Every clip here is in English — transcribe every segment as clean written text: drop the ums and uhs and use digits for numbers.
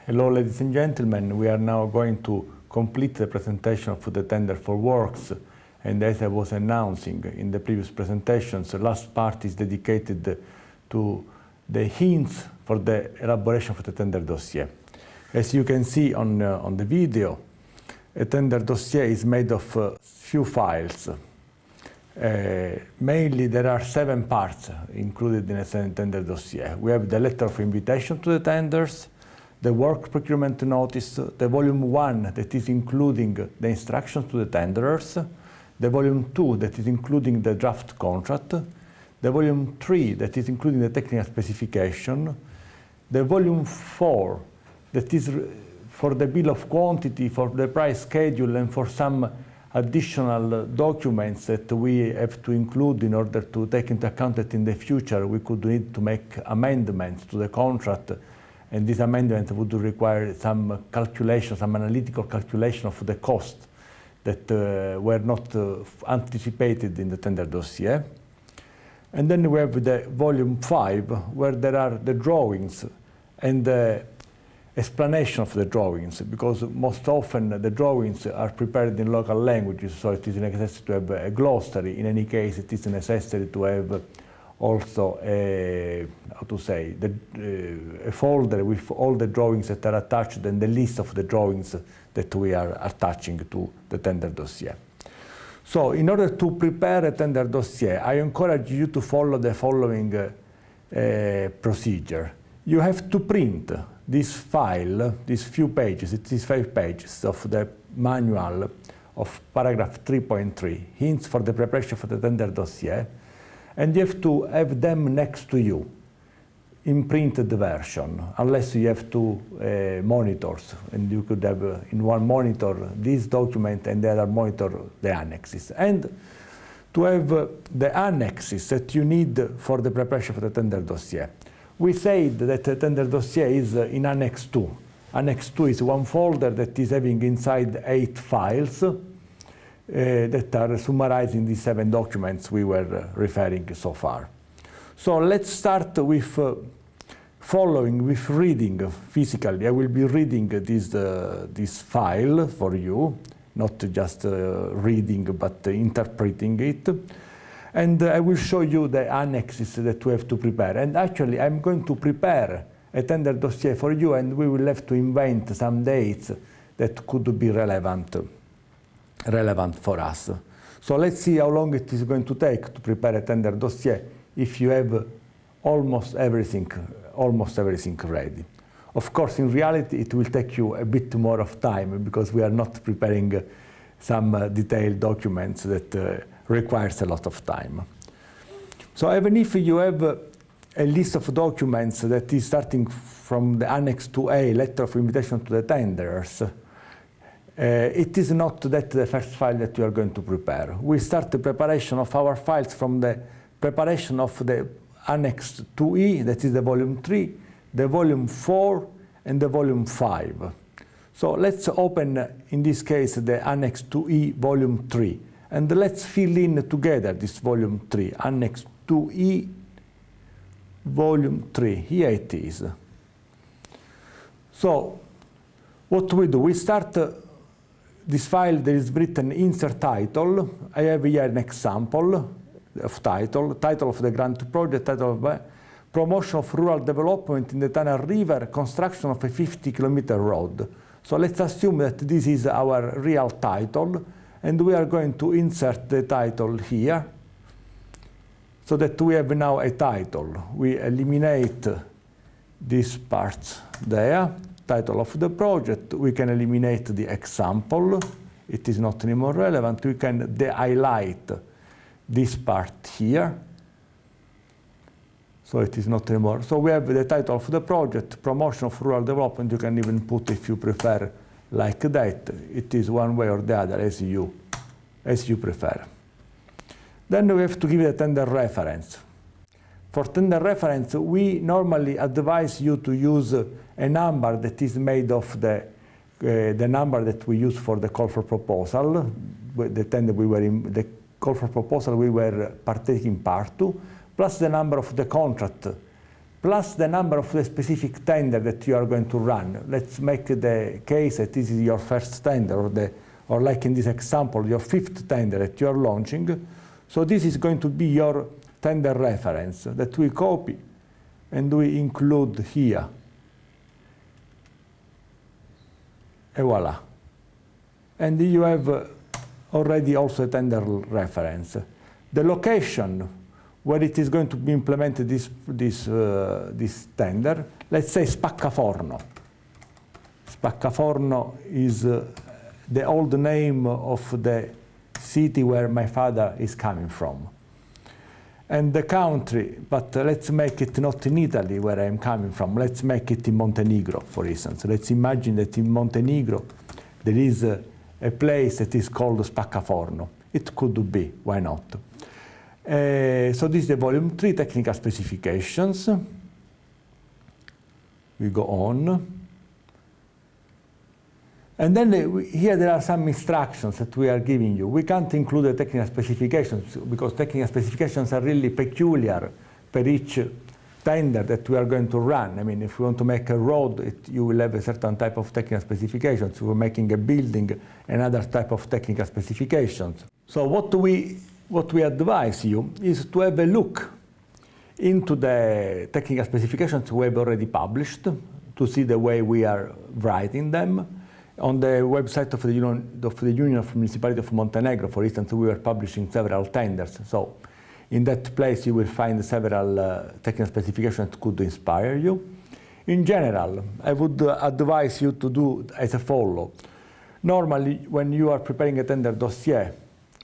Hello, ladies and gentlemen. We are now going to complete the presentation of the tender for works. And as I was announcing in the previous presentations, the last part is dedicated to the hints for the elaboration of the tender dossier. As you can see on the video, a tender dossier is made of few files. Mainly there are 7 parts included in a tender dossier. We have the letter of invitation to the tenders, the work procurement notice, the volume 1 that is including the instructions to the tenderers, the volume 2 that is including the draft contract, the volume 3 that is including the technical specification, the volume 4 that is for the bill of quantity, for the price schedule, and for some additional documents that we have to include in order to take into account that in the future we could need to make amendments to the contract, and this amendment would require some calculation, some analytical calculation of the cost that were not anticipated in the tender dossier. And then we have the volume 5, where there are the drawings and the explanation of the drawings, because most often the drawings are prepared in local languages, so it is necessary to have a glossary. In any case, it is necessary to have also a folder with all the drawings that are attached and the list of the drawings that we are attaching to the tender dossier. So in order to prepare a tender dossier, I encourage you to follow the following procedure. You have to print this file, these few pages, it is 5 pages of the manual of paragraph 3.3, hints for the preparation for the tender dossier, and you have to have them next to you in printed version, unless you have 2 monitors, and you could have in one monitor this document and the other monitor the annexes. And to have the annexes that you need for the preparation for the tender dossier. We said that the tender dossier is in Annex 2. Annex 2 is one folder that is having inside 8 files that are summarizing the 7 documents we were referring so far. So let's start with reading physically. I will be reading this file for you, not just reading, but interpreting it. And I will show you the annexes that we have to prepare. And actually, I'm going to prepare a tender dossier for you, and we will have to invent some dates that could be relevant for us. So let's see how long it is going to take to prepare a tender dossier if you have almost everything ready. Of course, in reality, it will take you a bit more of time because we are not preparing some detailed documents that requires a lot of time. So even if you have a list of documents that is starting from the Annex 2A, letter of invitation to the tenders, it is not that the first file that you are going to prepare. We start the preparation of our files from the preparation of the Annex 2E, that is the volume 3, the volume 4, and the volume 5. So let's open, in this case, the Annex 2E, volume 3. And let's fill in together this volume 3, Annex 2E, volume 3. Here it is. So what we do, we start this file. There is written insert title. I have here an example of title of the grant project, title of promotion of rural development in the Tana River, construction of a 50-kilometer road. So let's assume that this is our real title, and we are going to insert the title here, so that we have now a title. We eliminate these parts there, title of the project. We can eliminate the example. It is not anymore relevant. We can de-highlight this part here. So it is not anymore. So we have the title of the project, promotion of rural development. You can even put, if you prefer, like that. It is one way or the other, as you prefer. Then we have to give it a tender reference. For tender reference, we normally advise you to use a number that is made of the number that we use for the call for proposal. The call for proposal we were partaking part 2, plus the number of the contract plus the number of the specific tender that you are going to run. Let's make the case that this is your first tender, or like in this example, your 5th tender that you are launching. So this is going to be your tender reference that we copy and we include here. And voila. And you have already also a tender reference. The location where it is going to be implemented this tender, let's say Spaccaforno. Spaccaforno is the old name of the city where my father is coming from. And the country, but let's make it not in Italy where I'm coming from, let's make it in Montenegro, for instance. Let's imagine that in Montenegro there is a place that is called Spaccaforno. It could be, why not? So this is the volume 3 technical specifications. We go on. And then here there are some instructions that we are giving you. We can't include the technical specifications because technical specifications are really peculiar per each tender that we are going to run. I mean, if we want to make a road, you will have a certain type of technical specifications. If we're making a building, another type of technical specifications. So what we advise you is to have a look into the technical specifications we have already published to see the way we are writing them. On the website of the Union of Municipality of Montenegro, for instance, we were publishing several tenders. So in that place you will find several technical specifications that could inspire you. In general, I would advise you to do as a follow. Normally, when you are preparing a tender dossier,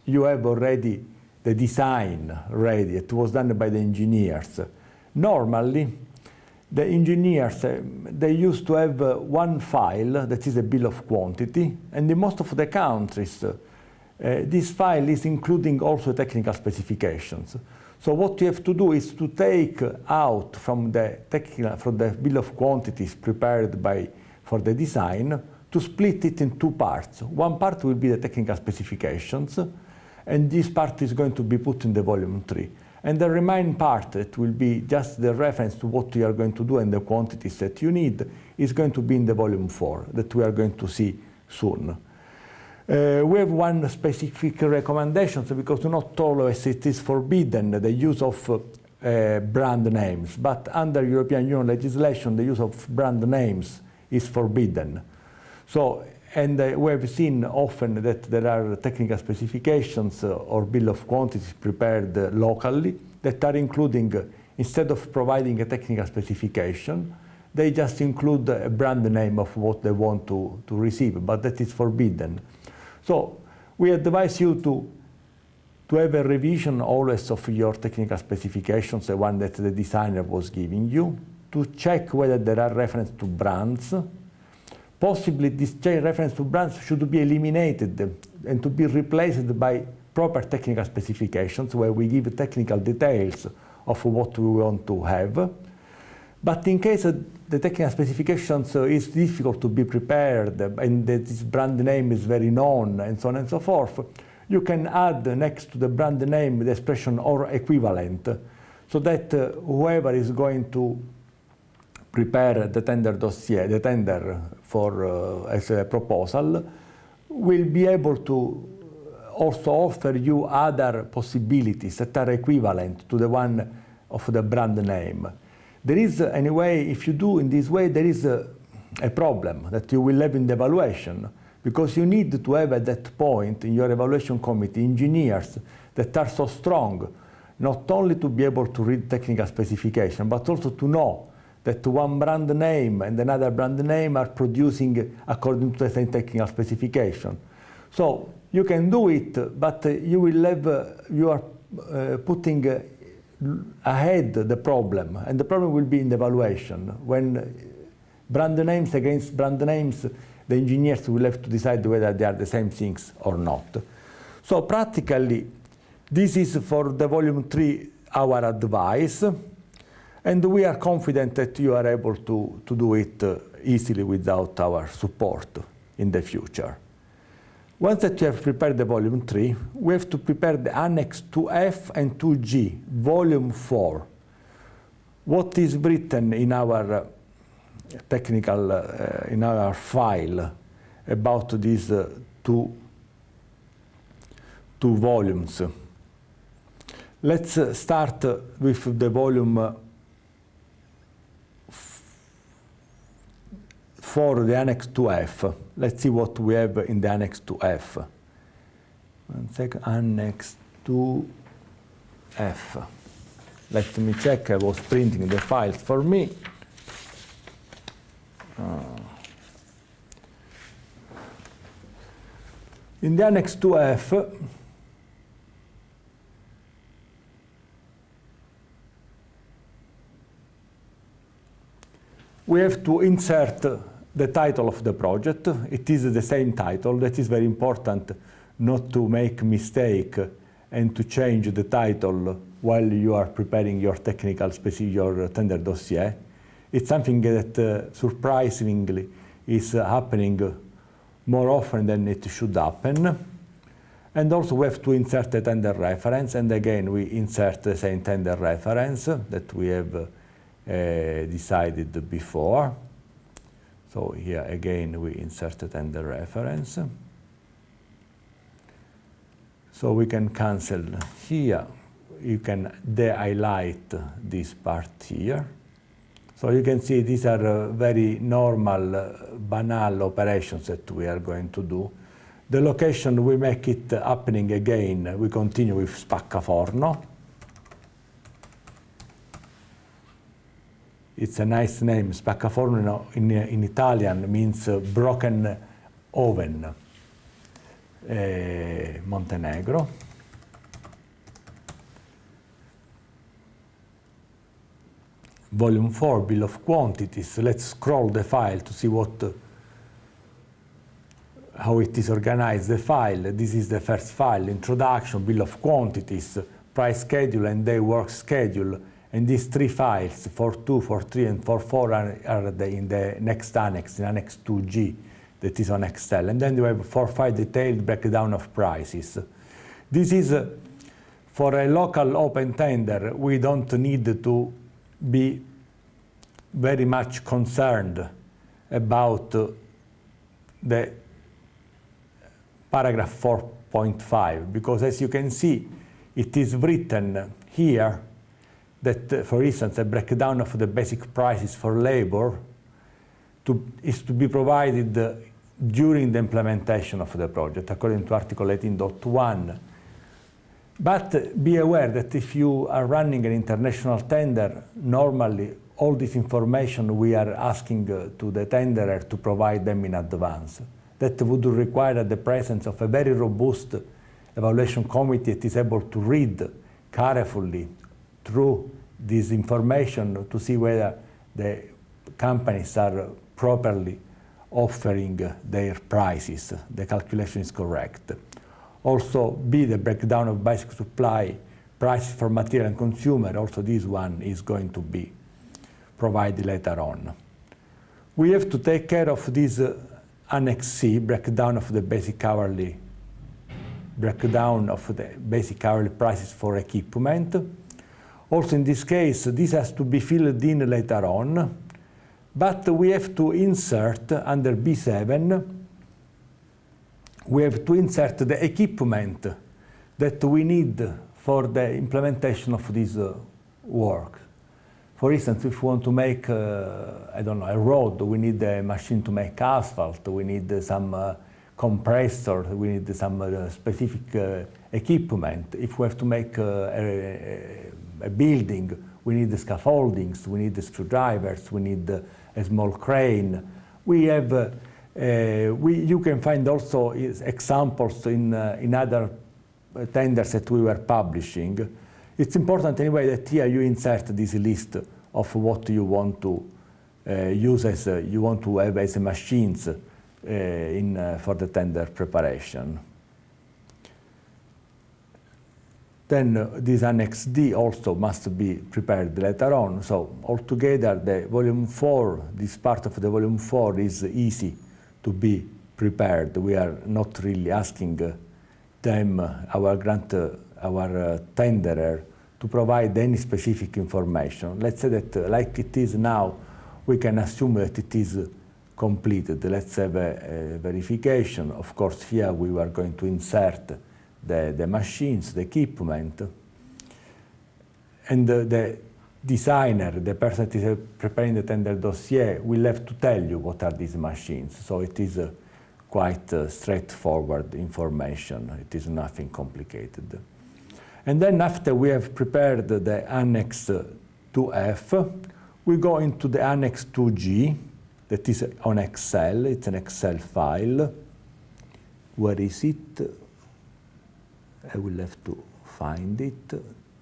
you have already the design ready. It was done by the engineers. Normally, the engineers, they used to have one file that is a bill of quantity, and in most of the countries, this file is including also technical specifications. So what you have to do is to take out from the bill of quantities prepared for the design, to split it in 2 parts. One part will be the technical specifications, and this part is going to be put in the volume 3. And the remaining part, that will be just the reference to what you are going to do and the quantities that you need, is going to be in the volume 4, that we are going to see soon. We have one specific recommendation, because not always it is forbidden, the use of brand names, but under European Union legislation, the use of brand names is forbidden. So, and we have seen often that there are technical specifications or bill of quantities prepared locally that are including, instead of providing a technical specification, they just include a brand name of what they want to receive, but that is forbidden. So we advise you to have a revision always of your technical specifications, the one that the designer was giving you, to check whether there are references to brands. Possibly this reference to brands should be eliminated and to be replaced by proper technical specifications where we give technical details of what we want to have. But in case the technical specifications is difficult to be prepared and that this brand name is very known and so on and so forth, you can add next to the brand name the expression or equivalent, so that whoever is going to prepare the tender dossier, the tender for as a proposal, will be able to also offer you other possibilities that are equivalent to the one of the brand name. There is, anyway, if you do in this way, there is a problem that you will have in the evaluation, because you need to have at that point in your evaluation committee engineers that are so strong, not only to be able to read technical specification, but also to know that one brand name and another brand name are producing according to the same technical specification. So you can do it, but you will have, you are putting ahead the problem, and the problem will be in the evaluation. When brand names against brand names, the engineers will have to decide whether they are the same things or not. So practically, this is for the volume 3 our advice. And we are confident that you are able to do it easily without our support in the future. Once that you have prepared the volume 3, we have to prepare the annex 2F and 2G, volume 4. what is written in our technical, in our file about these two volumes. Let's start with the volume for the Annex 2F. Let's see what we have in the Annex 2F. One second, Annex 2F. Let me check, I was printing the files for me. In the Annex 2F, we have to insert the title of the project. It is the same title. That is very important not to make mistake and to change the title while you are preparing your technical specific, your tender dossier. It's something that surprisingly is happening more often than it should happen. And also we have to insert the tender reference, and again we insert the same tender reference that we have decided before. So here again we insert the tender reference. So we can cancel here. You can de-highlight this part here. So you can see these are very normal, banal operations that we are going to do. The location, we make it happening again. We continue with spaccaforno. It's a nice name. Spaccaforno in Italian means broken oven. Montenegro. Volume 4, bill of quantities. Let's scroll the file to see how it is organized, the file. This is the first file, introduction, bill of quantities, price schedule, and day work schedule. And these three files, 4.2, 4.3, and 4.4 are in the next annex, in Annex 2G, that is on Excel. And then you have 4.5 detailed breakdown of prices. This is, for a local open tender, we don't need to be very much concerned about the paragraph 4.5, because as you can see, it is written here that, for instance, a breakdown of the basic prices for labor is to be provided during the implementation of the project, according to Article 18.1. But be aware that if you are running an international tender, normally all this information we are asking to the tenderer to provide them in advance. That would require the presence of a very robust evaluation committee that is able to read carefully through this information to see whether the companies are properly offering their prices, the calculation is correct. Also, the breakdown of basic supply, prices for material and consumer, also this one is going to be provided later on. We have to take care of this Annex C, breakdown of the basic hourly prices for equipment. Also in this case, this has to be filled in later on, but we have to insert under B7, we have to insert the equipment that we need for the implementation of this work. For instance, if we want to make, I don't know, a road, we need a machine to make asphalt, we need some compressor, we need some specific equipment. If we have to make a building, we need the scaffoldings, we need the screwdrivers, we need a small crane. We have you can find also examples in other tenders that we were publishing. It's important anyway that here you insert this list of what you want to use as you want to have as machines for the tender preparation. Then this Annex D also must be prepared later on. So altogether, the Volume 4, this part of the Volume 4 is easy to be prepared. We are not really asking them, our tenderer, to provide any specific information. Let's say that like it is now, we can assume that it is completed. Let's have a verification. Of course, here we are going to insert the machines, the equipment, and the designer, the person that is preparing the tender dossier, will have to tell you what are these machines. So it is quite straightforward information. It is nothing complicated. And then after we have prepared the Annex 2F, we go into the Annex 2G, that is on Excel. It's an Excel file. Where is it? I will have to find it.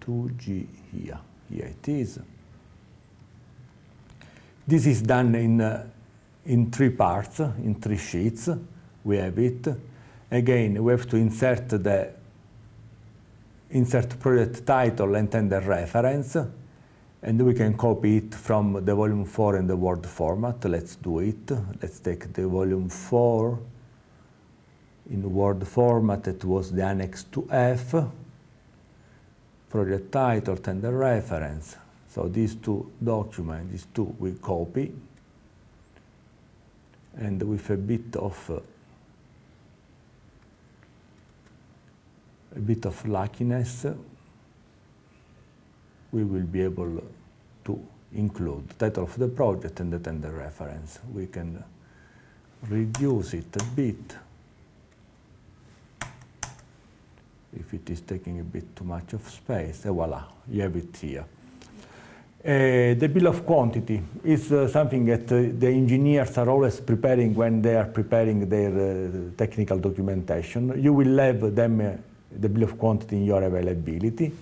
2G here. Here it is. This is done in 3 parts, in 3 sheets. We have it. Again, we have to insert project title and tender reference, and we can copy it from the volume 4 in the Word format. Let's do it. Let's take the volume 4 in Word format. It was the Annex 2F, project title, tender reference. So these 2 documents, these 2 we copy, and with a bit of luckiness, we will be able to include the title of the project and the tender reference. We can reduce it a bit if it is taking a bit too much of space. And voila, you have it here. The bill of quantity is something that the engineers are always preparing when they are preparing their technical documentation. You will have them the bill of quantity in your availability,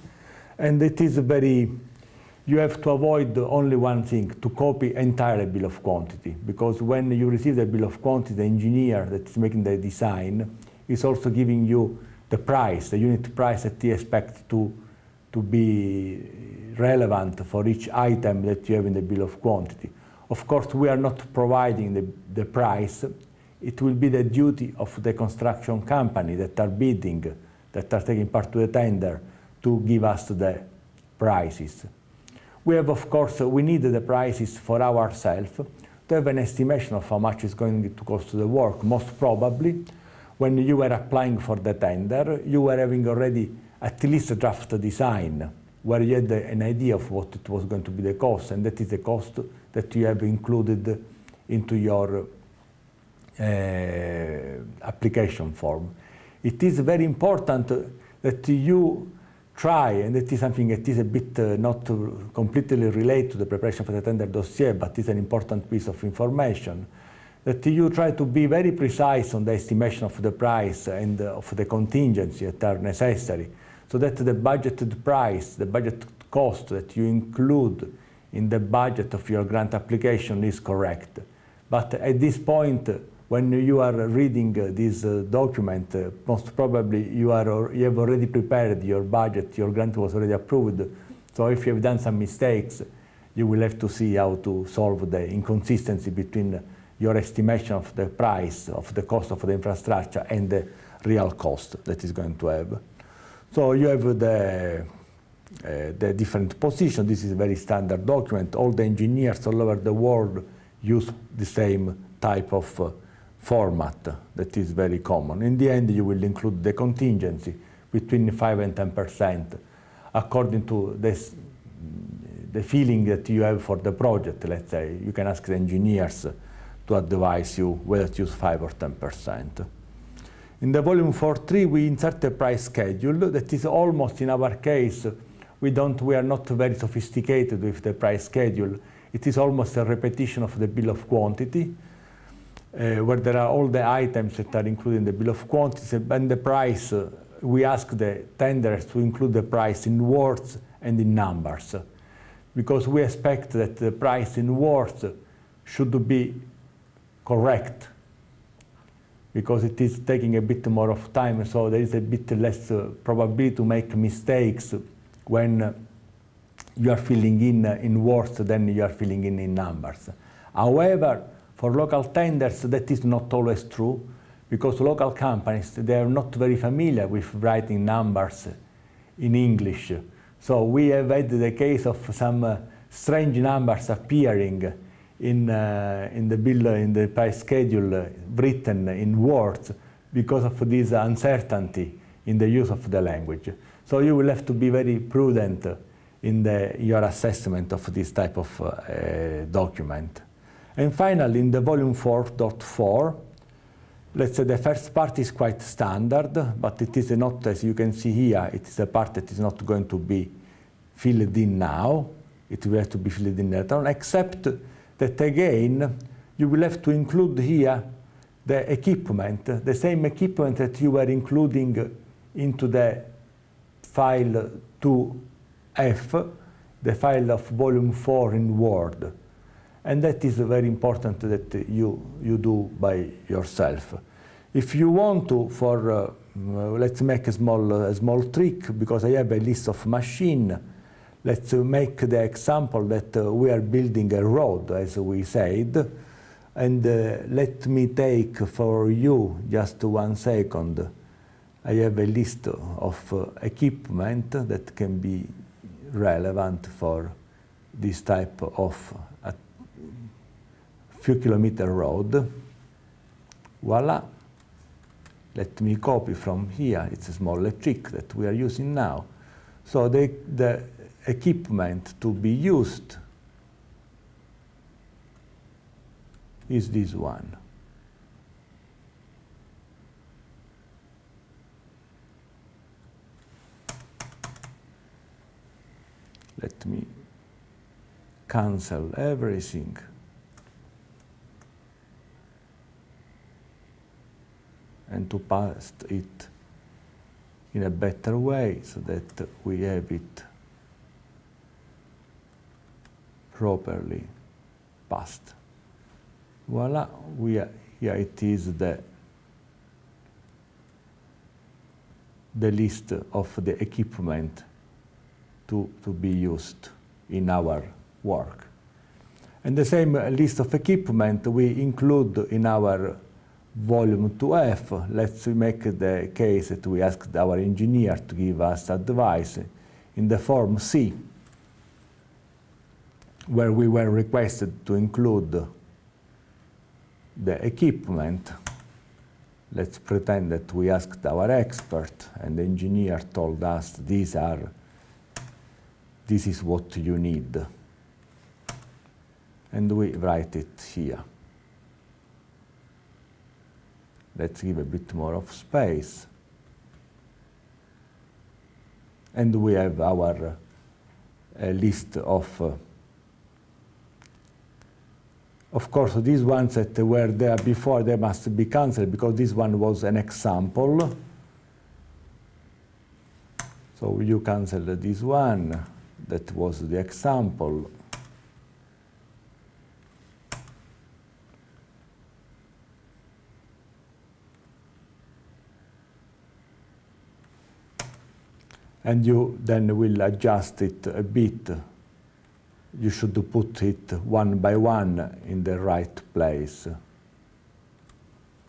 and it is you have to avoid only one thing, to copy entire bill of quantity, because when you receive the bill of quantity, the engineer that is making the design is also giving you the price, the unit price that he expects to be relevant for each item that you have in the bill of quantity. Of course, we are not providing the price. It will be the duty of the construction company that are bidding, that are taking part to the tender, to give us the prices. We have, of course, we need the prices for ourselves to have an estimation of how much is going to cost the work. Most probably, when you were applying for the tender, you were having already at least a draft design where you had an idea of what it was going to be the cost, and that is the cost that you have included into your application form. It is very important that you try, and it is something that is a bit not completely related to the preparation for the tender dossier, but is an important piece of information, that you try to be very precise on the estimation of the price and of the contingency that are necessary, so that the budgeted price, the budget cost that you include in the budget of your grant application is correct. But at this point, when you are reading this document, most probably you have already prepared your budget, your grant was already approved. So if you have done some mistakes, you will have to see how to solve the inconsistency between your estimation of the price, of the cost of the infrastructure, and the real cost that is going to have. So you have the different positions. This is a very standard document. All the engineers all over the world use the same type of format that is very common. In the end, you will include the contingency between 5 and 10%, according to the feeling that you have for the project. Let's say you can ask the engineers to advise you whether to use 5 or 10%. In the volume 4.3, we insert a price schedule that is almost, in our case, we are not very sophisticated with the price schedule. It is almost a repetition of the bill of quantity, where there are all the items that are included in the bill of quantities, and the price, we ask the tenders to include the price in words and in numbers, because we expect that the price in words should be correct, because it is taking a bit more of time, so there is a bit less probability to make mistakes when you are filling in words than you are filling in numbers. However, for local tenders, that is not always true, because local companies, they are not very familiar with writing numbers in English. So we have had the case of some strange numbers appearing in the price schedule written in words because of this uncertainty in the use of the language. So you will have to be very prudent in your assessment of this type of document. And finally, in the volume 4.4, let's say the first part is quite standard, but it is not, as you can see here, it is a part that is not going to be filled in now. It will have to be filled in later on, except that again, you will have to include here the equipment, the same equipment that you were including into the file 2F, the file of volume 4 in Word. And that is very important that you do by yourself. If you want to, let's make a small trick, because I have a list of machines. Let's make the example that we are building a road, as we said. And let me take for you just 1 second. I have a list of equipment that can be relevant for this type of few kilometer road. Voila. Let me copy from here. It's a small trick that we are using now. So the equipment to be used is this one. Let me cancel everything. And to paste it in a better way so that we have it properly passed. Voila, here it is the list of the equipment to be used in our work. And the same list of equipment we include in our volume 2F. Let's make the case that we asked our engineer to give us advice in the form C, where we were requested to include the equipment. Let's pretend that we asked our expert and the engineer told us this is what you need. And we write it here. Let's give a bit more of space. And we have our list of course, these ones that were there before, they must be cancelled because this one was an example. So you cancel this one, that was the example. And you then will adjust it a bit. You should put it one by one in the right place.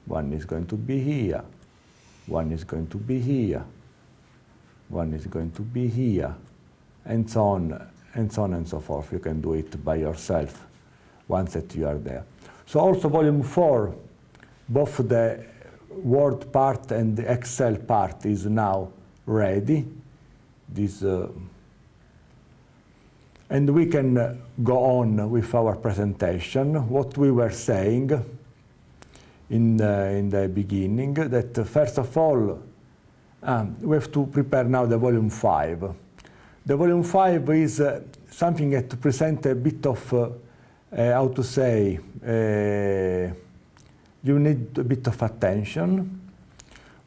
One is going to be here, one is going to be here, one is going to be here, and so on and so on and so forth. You can do it by yourself once that you are there. So also volume 4, both the Word part and the Excel part is now ready. And we can go on with our presentation. What we were saying in the beginning, that first of all, we have to prepare now the volume 5. The volume 5 is something that presents a bit of, how to say, you need a bit of attention.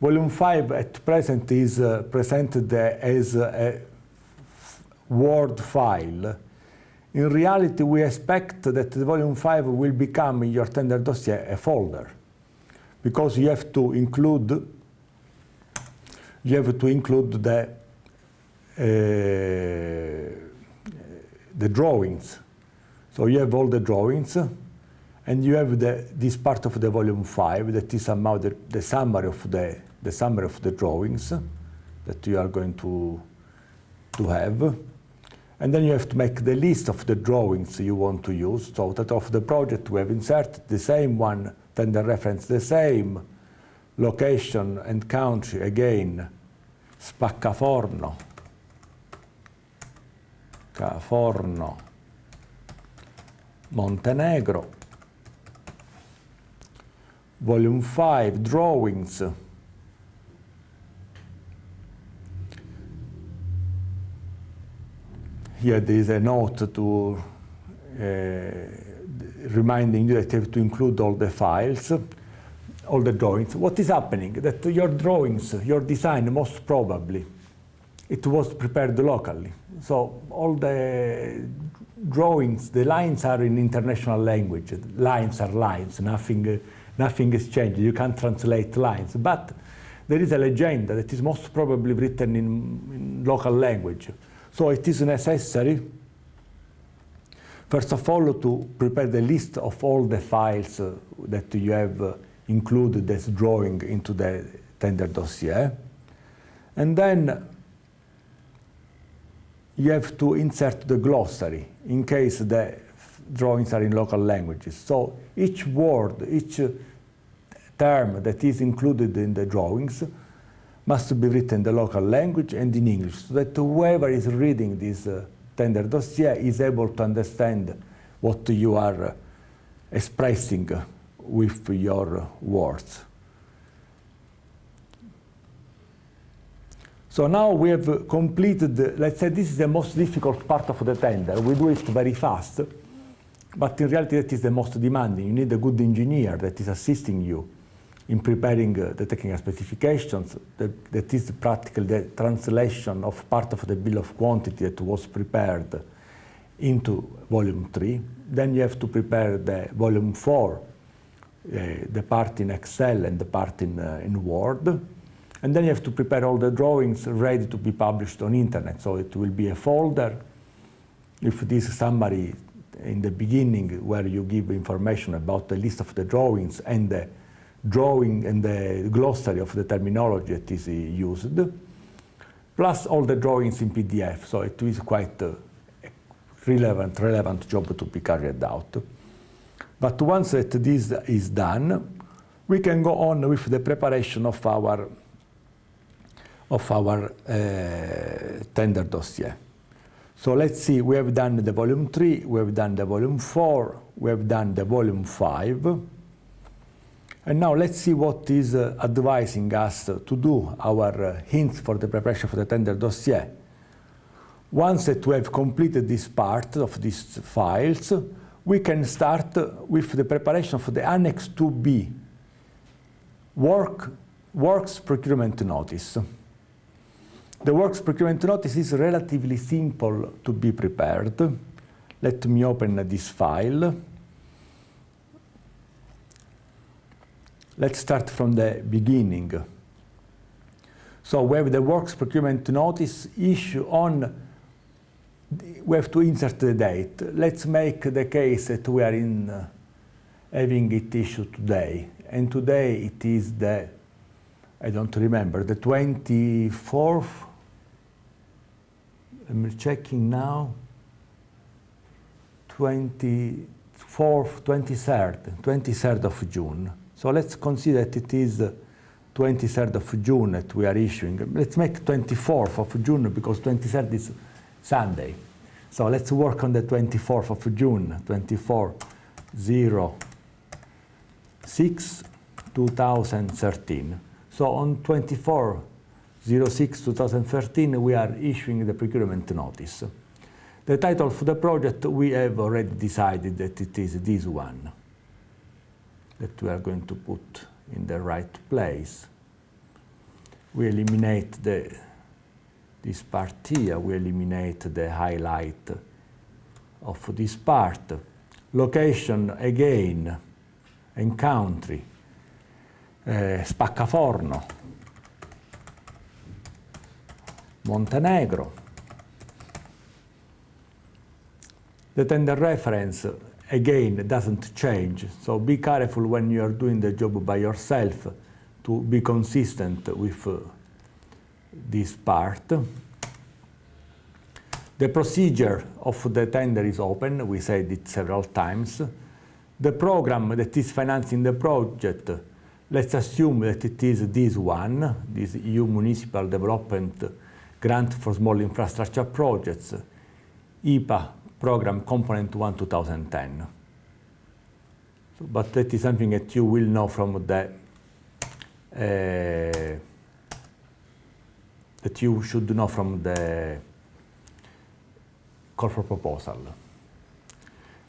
Volume 5 at present is presented as a Word file. In reality, we expect that the volume 5 will become in your tender dossier a folder, because you have to include the drawings. So you have all the drawings, and you have this part of the volume 5 that is somehow the summary of the drawings that you are going to to have. And then you have to make the list of the drawings you want to use. So that of the project we have inserted the same one, tender reference, the same location and country again, Spaccaforno, Forno, Montenegro, volume 5, drawings. Here there is a note to reminding you that you have to include all the files, all the drawings. What is happening? That your drawings, your design, most probably, it was prepared locally. So all the drawings, the lines are in international language. Lines are lines, nothing is changed. You can't translate lines. But there is a legend that is most probably written in local language. So it is necessary, first of all, to prepare the list of all the files that you have included as drawing into the tender dossier. And then you have to insert the glossary in case the drawings are in local languages. So each word, each term that is included in the drawings must be written in the local language and in English, so that whoever is reading this tender dossier is able to understand what you are expressing with your words. So now we have completed, let's say this is the most difficult part of the tender. We do it very fast, but in reality that is the most demanding. You need a good engineer that is assisting you in preparing the technical specifications. That is practically the translation of part of the bill of quantity that was prepared into volume 3. Then you have to prepare the volume 4, the part in Excel and the part in Word. And then you have to prepare all the drawings ready to be published on internet. So it will be a folder with this summary in the beginning where you give information about the list of the drawings and the drawing and the glossary of the terminology that is used, plus all the drawings in PDF. So it is quite a relevant job to be carried out. But once that this is done, we can go on with the preparation of our tender dossier. So let's see, we have done the volume 3, we have done the volume 4, we have done the volume 5. And now let's see what is advising us to do, our hints for the preparation for the tender dossier. Once that we have completed this part of these files, we can start with the preparation for the Annex 2B, Works Procurement Notice. The Works Procurement Notice is relatively simple to be prepared. Let me open this file. Let's start from the beginning. So we have the Works Procurement Notice issue on, we have to insert the date. Let's make the case that we are having it issued today. And today it is the, I don't remember, the 24th. I'm checking now. 23rd of June. So let's consider that it is 23rd of June that we are issuing. Let's make 24th of June because 23rd is Sunday. So let's work on the 24th of June, 24/06/2013. So on 24/06/2013 we are issuing the procurement notice. The title for the project we have already decided that it is this one, that we are going to put in the right place. We eliminate this part here, we eliminate the highlight of this part. Location again, and country, Spaccaforno, Montenegro. The tender reference again doesn't change, so be careful when you are doing the job by yourself to be consistent with this part. The procedure of the tender is open, we said it several times. The program that is financing the project, let's assume that it is this one, this EU Municipal Development Grant for Small Infrastructure Projects, IPA Program Component 1 2010. So, but that is something that you will know from the that you should know from the call for proposal.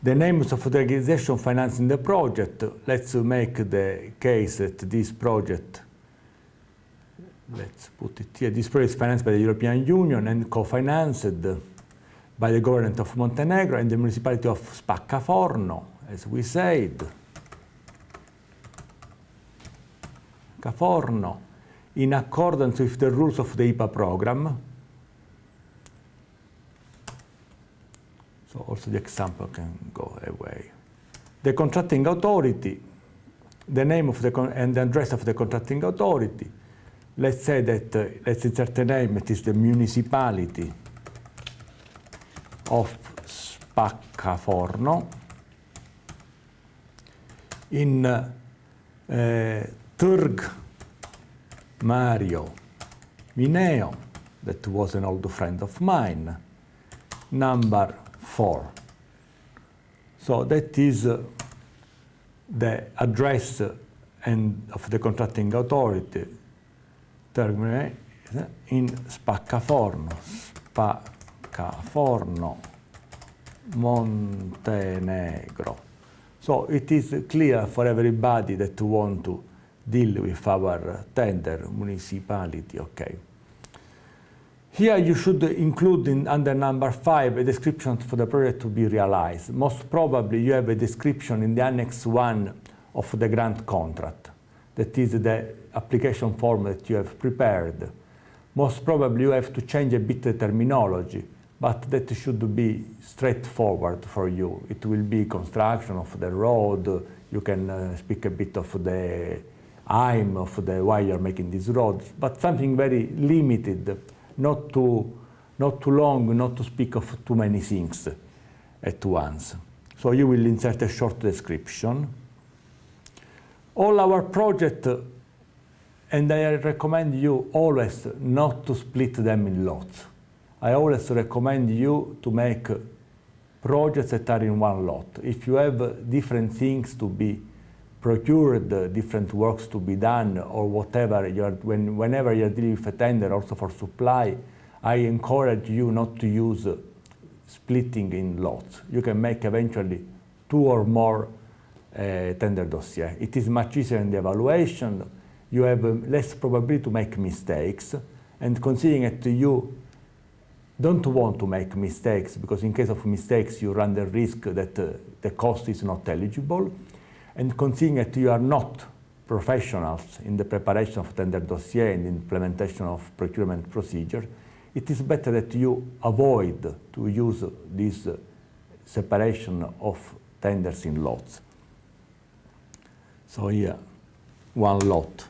The names of the organization financing the project, let's make the case that this project, let's put it here, this project is financed by the European Union and co-financed by the government of Montenegro and the municipality of Spaccaforno, as we said. Spaccaforno, in accordance with the rules of the IPA program. So also the example can go away. The contracting authority, the name of the and the address of the contracting authority. Let's say that, let's insert a name, it is the municipality of Spaccaforno in Trg Mario Mineo, that was an old friend of mine, number 4. So that is the address and of the contracting authority in Spaccaforno, Montenegro. So it is clear for everybody that want to deal with our tender municipality, okay. Here you should include under number 5 a description for the project to be realized. Most probably you have a description in the Annex 1 of the grant contract. That is the application form that you have prepared. Most probably you have to change a bit the terminology, but that should be straightforward for you. It will be construction of the road. You can speak a bit of the aim of the why you're making this road, but something very limited. Not too long, not to speak of too many things at once. So you will insert a short description. All our project, and I recommend you always not to split them in lots. I always recommend you to make projects that are in one lot. If you have different things to be procured, different works to be done, or whatever, whenever you're dealing with a tender, also for supply, I encourage you not to use splitting in lots. You can make eventually 2 or more tender dossier. It is much easier in the evaluation. You have less probability to make mistakes, and considering that you don't want to make mistakes, because in case of mistakes you run the risk that the cost is not eligible. And considering that you are not professionals in the preparation of tender dossier and implementation of procurement procedure, it is better that you avoid to use this separation of tenders in lots. So here, one lot.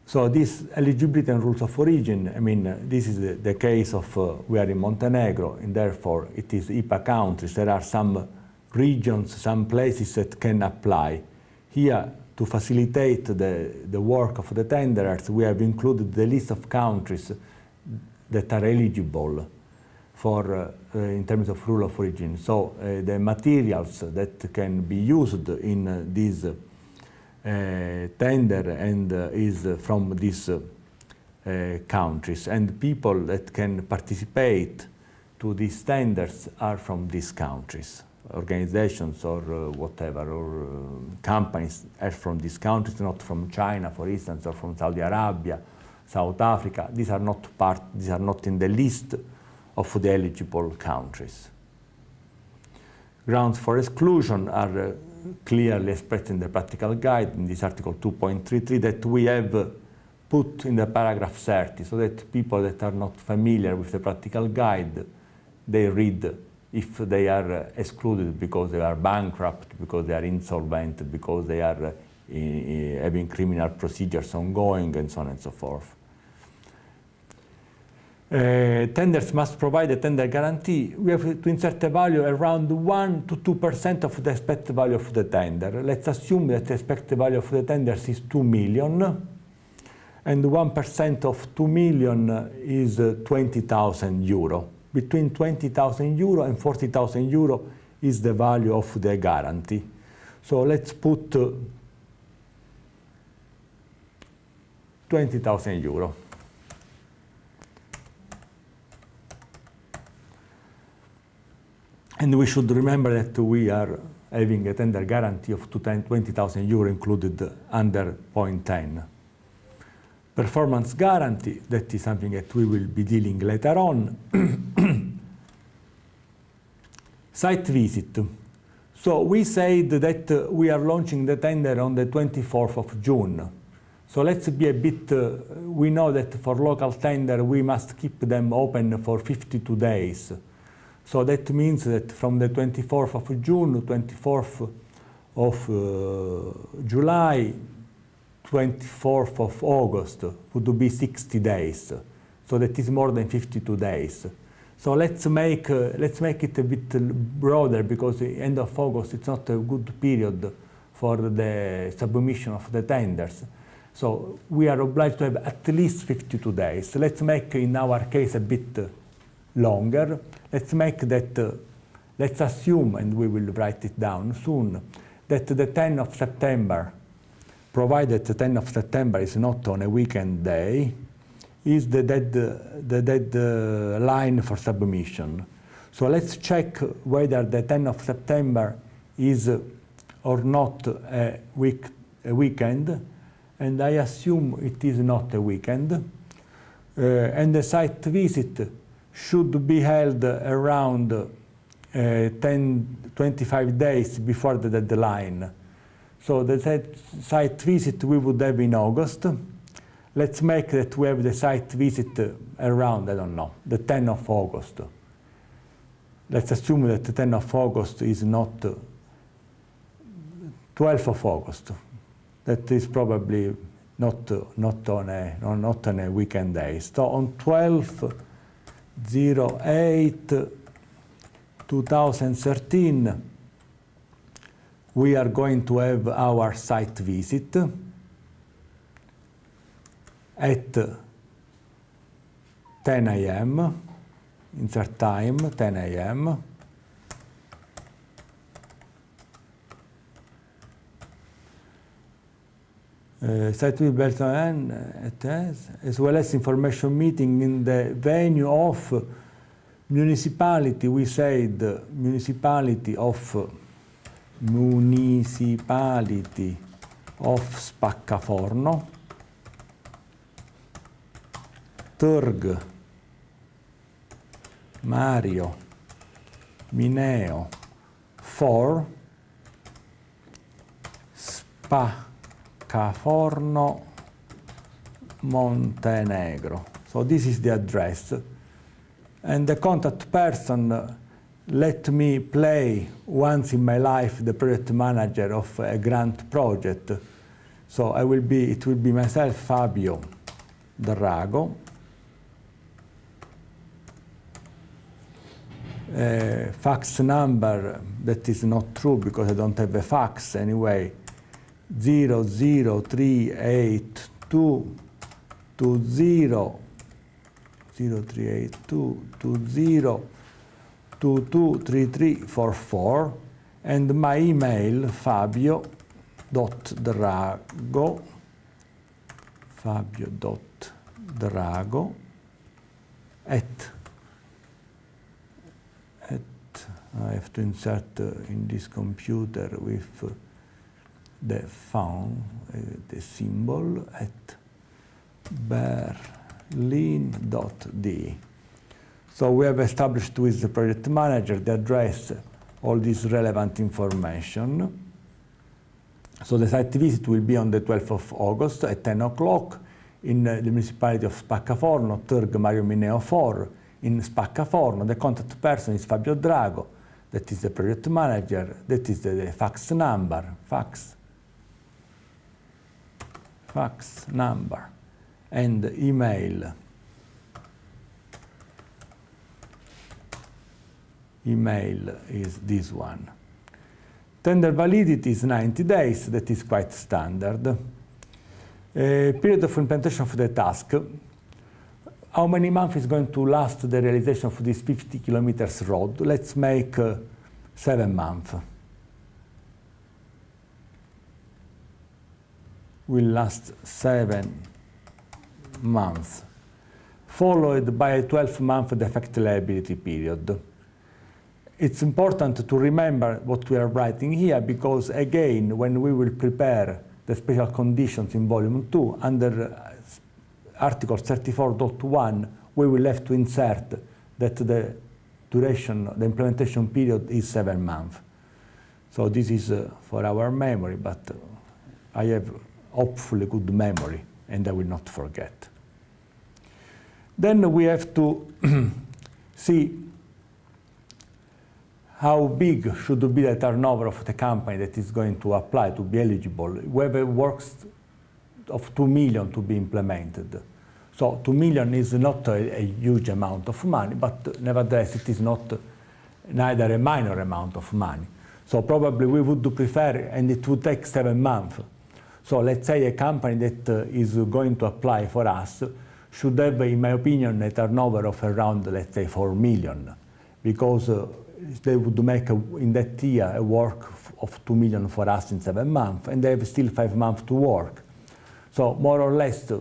So this eligibility and rules of origin, I mean, this is the case of, we are in Montenegro, and therefore it is IPA countries. There are some regions, some places that can apply. Here, to facilitate the work of the tenderers, we have included the list of countries that are eligible for, in terms of rule of origin. So the materials that can be used in this tender and is from these countries, and people that can participate to these tenders are from these countries. Organizations or whatever, or companies are from these countries, not from China, for instance, or from Saudi Arabia, South Africa. These are not in the list of the eligible countries. Grounds for exclusion are clearly expressed in the practical guide in this article 2.33 that we have put in the paragraph 30, so that people that are not familiar with the practical guide, they read if they are excluded because they are bankrupt, because they are insolvent, because they are having criminal procedures ongoing, and so on and so forth. Tenders must provide a tender guarantee. We have to insert a value around 1 to 2% of the expected value of the tender. Let's assume that the expected value of the tenders is 2 million, and 1% of 2 million is 20,000 euro. Between 20,000 euro and 40,000 euro is the value of the guarantee. So let's put 20,000 euro. And we should remember that we are having a tender guarantee of 20,000 euro included under point 10. Performance guarantee, that is something that we will be dealing later on. Site visit. So we said that we are launching the tender on the 24th of June. So let's be a bit, we know that for local tender we must keep them open for 52 days. So that means that from the 24th of June, 24th of July, 24th of August would be 60 days. So that is more than 52 days. So let's make it a bit broader, because the end of August it's not a good period for the submission of the tenders. So we are obliged to have at least 52 days. Let's make in our case a bit longer. Let's make that, let's assume, and we will write it down soon, that the 10th of September, provided the 10th of September is not on a weekend day, is the deadline for submission. So let's check whether the 10th of September is or not a weekend, and I assume it is not a weekend. And the site visit should be held around 25 days before the deadline. So the site visit we would have in August. Let's make that we have the site visit around, I don't know, the 10th of August. Let's assume that the 10th of August is not 12th of August. That is probably not on a weekend day. So on 12/08/2013, we are going to have our site visit at 10 a.m. insert time 10 a.m. Site visit as well as information meeting in the venue of municipality. We said municipality of Spaccaforno, Turg, Mario, Mineo, for Spaccaforno, Montenegro. So this is the address. And the contact person, let me play once in my life the project manager of a grant project. So it will be myself, Fabio Drago. Fax number, that is not true because I don't have a fax anyway. 00382 223344, and my email fabio.drago at I have to insert in this computer with the phone, the symbol, at berlin.de. So we have established with the project manager the address, all this relevant information. So the site visit will be on the 12th of August at 10 o'clock in the municipality of Spaccaforno, Turg Mario Mineo 4 in Spaccaforno. The contact person is Fabio Drago, that is the project manager, that is the fax number, fax number, and email email is this one. Tender validity is 90 days, that is quite standard. Period of implementation of the task. How many months is going to last the realization of this 50 kilometers road? Let's make 7 months. Will last 7 months, followed by a 12-month defect liability period. It's important to remember what we are writing here because, again, when we will prepare the special conditions in volume 2 under Article 34.1, we will have to insert that the duration, the implementation period is 7 months. So this is for our memory, but I have hopefully good memory and I will not forget. Then we have to see how big should be the turnover of the company that is going to apply to be eligible. We have works of 2 million to be implemented. So 2 million is not a huge amount of money, but nevertheless it is not neither a minor amount of money. So probably we would prefer, and it would take 7 months. So let's say a company that is going to apply for us should have, in my opinion, a turnover of around, let's say, 4 million, because they would make in that year a work of 2 million for us in 7 months, and they have still 5 months to work. So more or less,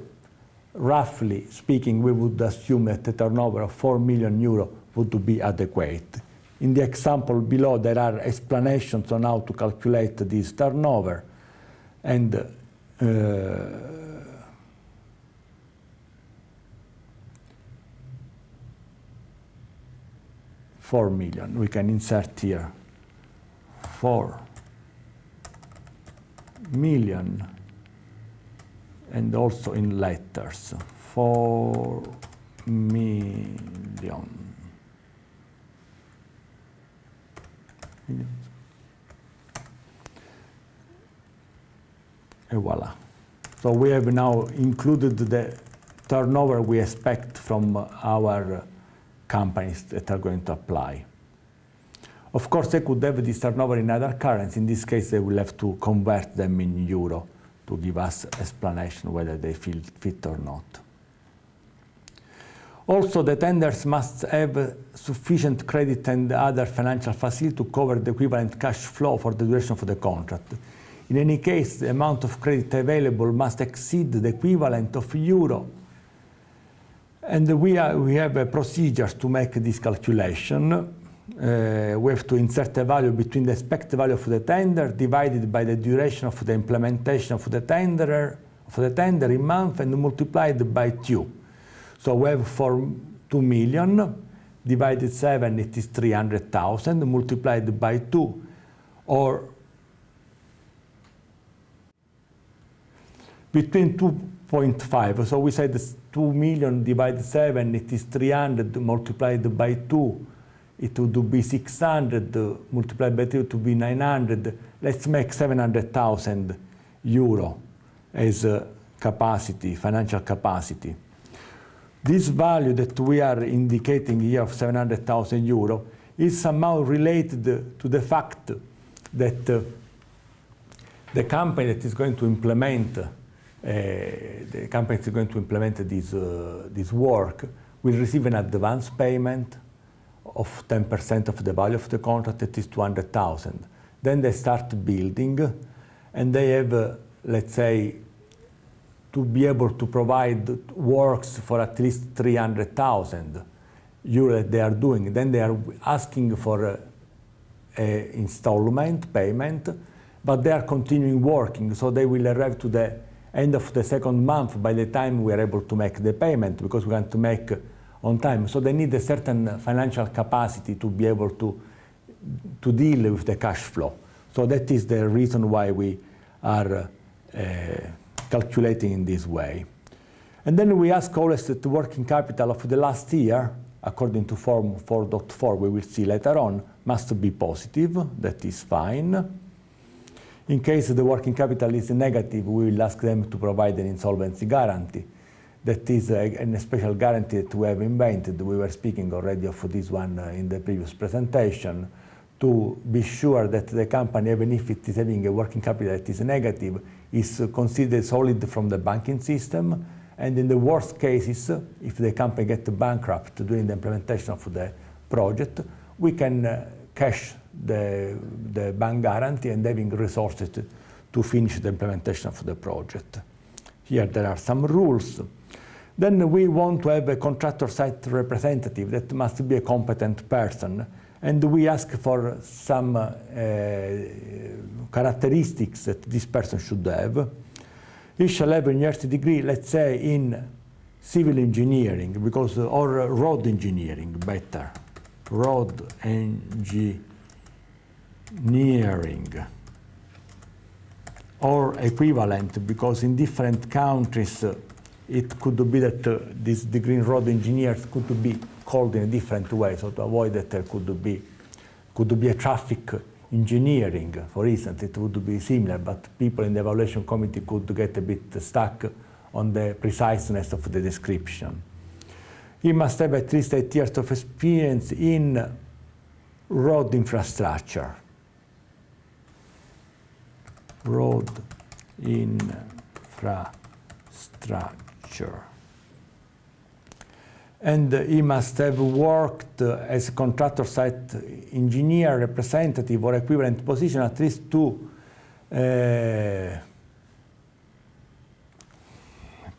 roughly speaking, we would assume that a turnover of 4 million euro would be adequate. In the example below, there are explanations on how to calculate this turnover, and 4 million. We can insert here 4 million and also in letters 4 million. And voila. So we have now included the turnover we expect from our companies that are going to apply. Of course, they could have this turnover in other currency. In this case, they will have to convert them in euro to give us explanation whether they fit or not. Also, the tenders must have sufficient credit and other financial facility to cover the equivalent cash flow for the duration of the contract. In any case, the amount of credit available must exceed the equivalent of euro. And we have procedures to make this calculation. We have to insert a value between the expected value of the tender divided by the duration of the implementation of the tender in month and multiplied by 2. So we have for 2 million divided 7, it is 300,000 multiplied by 2, or between 2.5. So we said 2 million divided 7, it is 300 multiplied by 2. It would be 600 multiplied by 2 to be 900. Let's make 700,000 euro as capacity, financial capacity. This value that we are indicating here of 700,000 euro is somehow related to the fact that the company that is going to implement this work will receive an advance payment of 10% of the value of the contract, that is 200,000. Then they start building, and they have, let's say, to be able to provide works for at least 300,000 euro that they are doing. Then they are asking for an installment payment, but they are continuing working, so they will arrive to the end of the second month by the time we are able to make the payment, because we want to make on time. So they need a certain financial capacity to be able to deal with the cash flow. So that is the reason why we are calculating in this way. And then we ask always that the working capital of the last year, according to form 4.4, we will see later on, must be positive. That is fine. In case the working capital is negative, we will ask them to provide an insolvency guarantee. that is a special guarantee that we have invented. We were speaking already of this one in the previous presentation, to be sure that the company, even if it is having a working capital that is negative, is considered solid from the banking system. And in the worst cases, if the company gets bankrupt during the implementation of the project, we can cash the bank guarantee and having resources to finish the implementation of the project. Here there are some rules. Then we want to have a contractor site representative that must be a competent person. And we ask for some characteristics that this person should have. He shall have a university degree, let's say, in civil engineering, because, or road engineering, better. Road engineering. Or equivalent, because in different countries it could be that this degree in road engineers could be called in a different way, so to avoid that there could be a traffic engineering, for instance. It would be similar, but people in the evaluation committee could get a bit stuck on the preciseness of the description. He must have at least 8 years of experience in road infrastructure. Road infrastructure. And he must have worked as a contractor site engineer, representative, or equivalent position at least to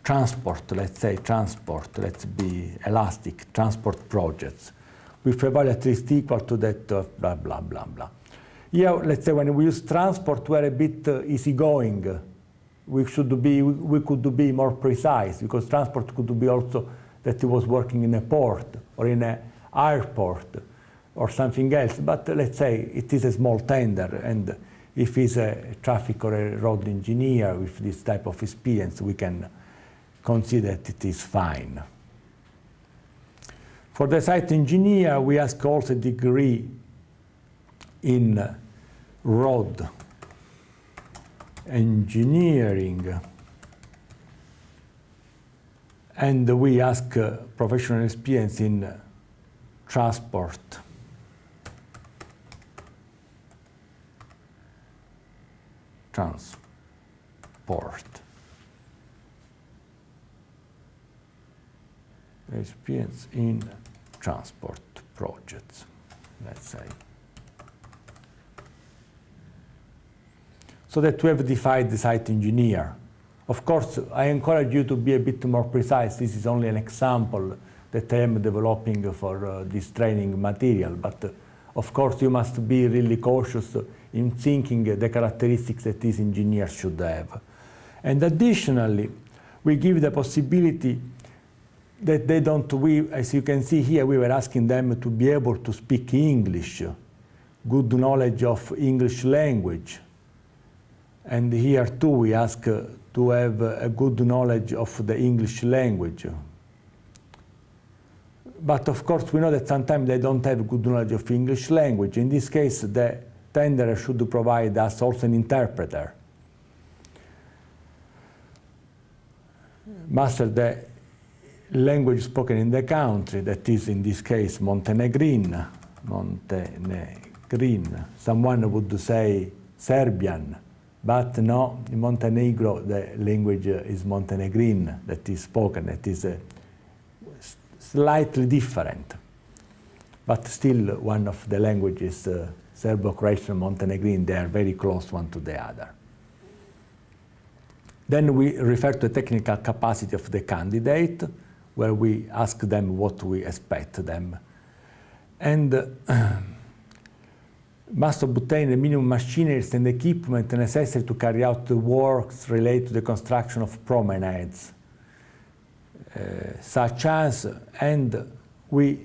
transport, let's be elastic, transport projects, with a value at least equal to that of blah, blah, blah, blah. Here, let's say when we use transport, we're a bit easygoing. We could be more precise, because transport could be also that he was working in a port or in an airport or something else. But let's say it is a small tender, and if he's a traffic or a road engineer with this type of experience, we can consider that it is fine. For the site engineer, we ask also a degree in road engineering, and we ask professional experience in transport. Experience in transport projects, let's say. So that we have defined the site engineer. Of course, I encourage you to be a bit more precise. This is only an example that I am developing for this training material, but of course you must be really cautious in thinking the characteristics that these engineers should have. And additionally, we give the possibility that they don't, as you can see here, we were asking them to be able to speak English, good knowledge of English language. And here too we ask to have a good knowledge of the English language. But of course we know that sometimes they don't have good knowledge of English language. In this case, the tenderer should provide us also an interpreter. Master the language spoken in the country, that is in this case Montenegrin. Someone would say Serbian, but no, in Montenegro the language is Montenegrin that is spoken. It is slightly different, but still one of the languages, Serbo-Croatian, Montenegrin, they are very close one to the other. Then we refer to the technical capacity of the candidate, where we ask them what we expect them. And must obtain the minimum machineries and equipment necessary to carry out the works related to the construction of promenades, such as, and we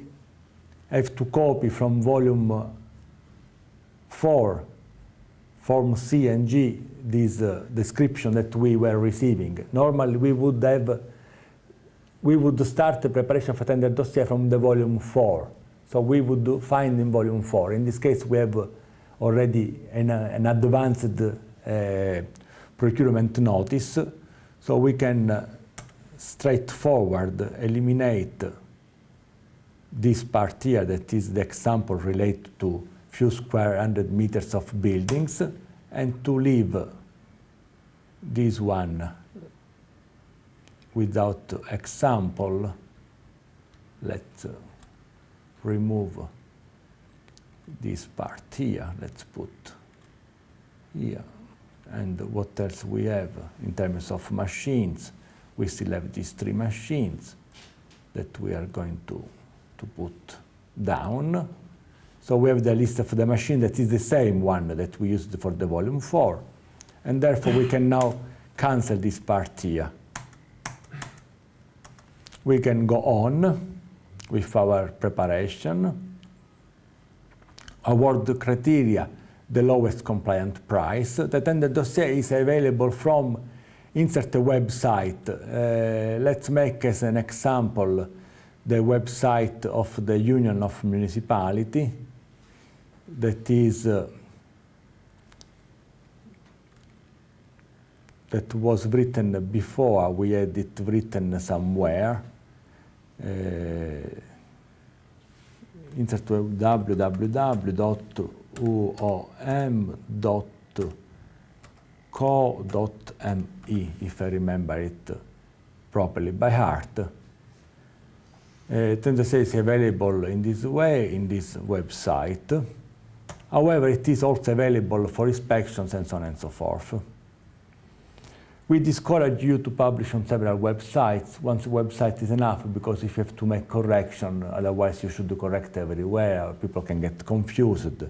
have to copy from volume 4, form C and G, this description that we were receiving. Normally we would start the preparation of a tender dossier from the volume 4. So we would find in volume 4. In this case, we have already an advanced procurement notice, so we can straightforward eliminate this part here, that is the example related to few square hundred meters of buildings, and to leave this one without example. Let's remove this part here. Let's put here. And what else we have in terms of machines? We still have these 3 machines that we are going to put down. So we have the list of the machine that is the same one that we used for the volume 4. And therefore we can now cancel this part here. We can go on with our preparation. Award criteria, the lowest compliant price. The tender dossier is available from insert a website. Let's make as an example the website of the Union of Municipality, that is that was written before. We had it written somewhere. Insert www.uom.co.me, if I remember it properly by heart. Tender dossier is available in this way, in this website. However, it is also available for inspections and so on and so forth. We discourage you to publish on several websites. Once a website is enough, because if you have to make correction, otherwise you should correct everywhere, people can get confused,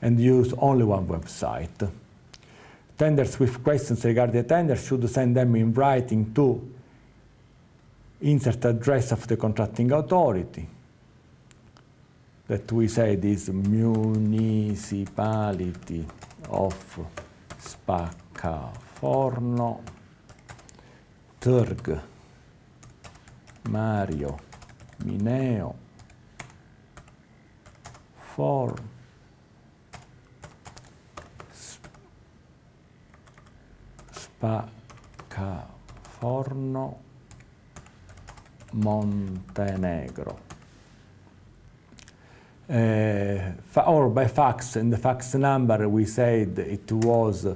and use only one website. Tenders with questions regarding the tender should send them in writing to insert address of the contracting authority, that we say is Municipality of Spaccaforno, Terg, Mario, Mineo, for Spaccaforno, Montenegro. Or by fax, and the fax number we said it was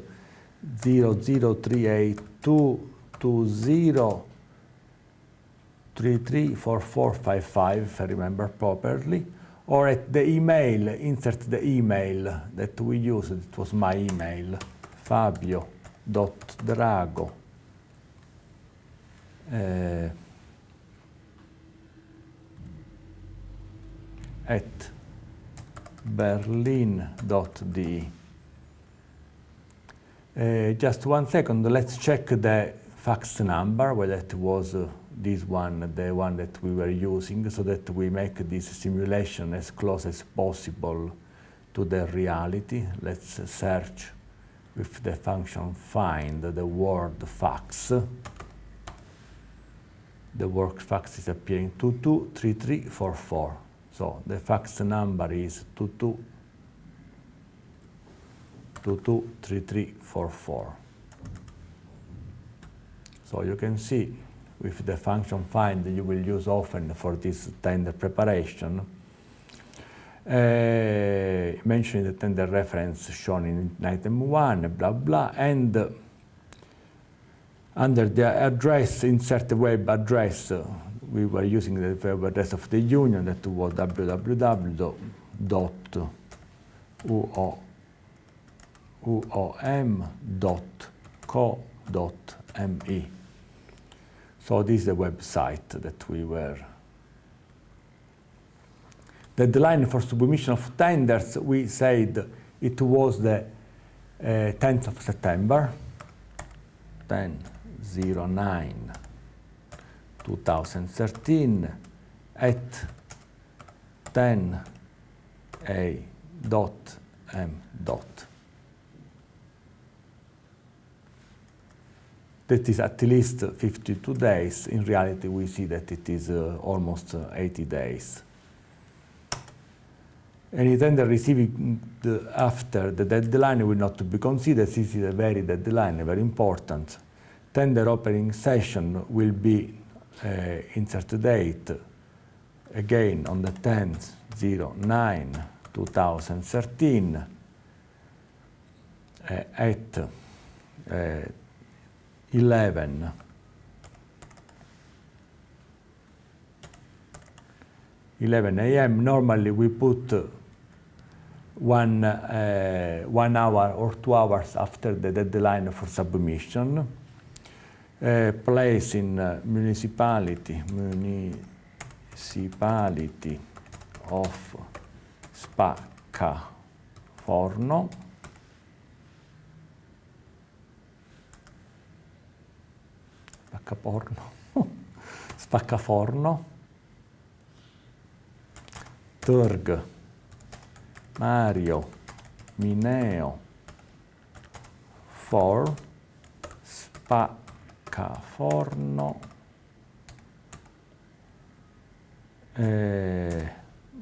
0038220334455, if I remember properly, or at the email, insert the email that we used. It was my email, fabio.drago at berlin.de. Just 1 second, let's check the fax number, whether it was this one, the one that we were using, so that we make this simulation as close as possible to the reality. Let's search with the function find the word fax. The word fax is appearing 223344. So the fax number is 223344. So you can see with the function find you will use often for this tender preparation. Mentioning the tender reference shown in item 1, blah blah, and under the address, insert the web address. We were using the web address of the union, that was www.uom.co.me. So this is the website that we were. The deadline for submission of tenders, we said it was the 10th of September, 10/09/2013 at 10 a.m. That is at least 52 days. In reality, we see that it is almost 80 days. Any tender received after the deadline will not be considered. This is a very deadline, very important. tender opening session will be insert date again on the 10/09/2013 at 11 a.m. Normally we put 1 hour or 2 hours after the deadline for submission. Place in municipality of Spaccaforno. Spaccaforno. Turg Mario Mineo for Spaccaforno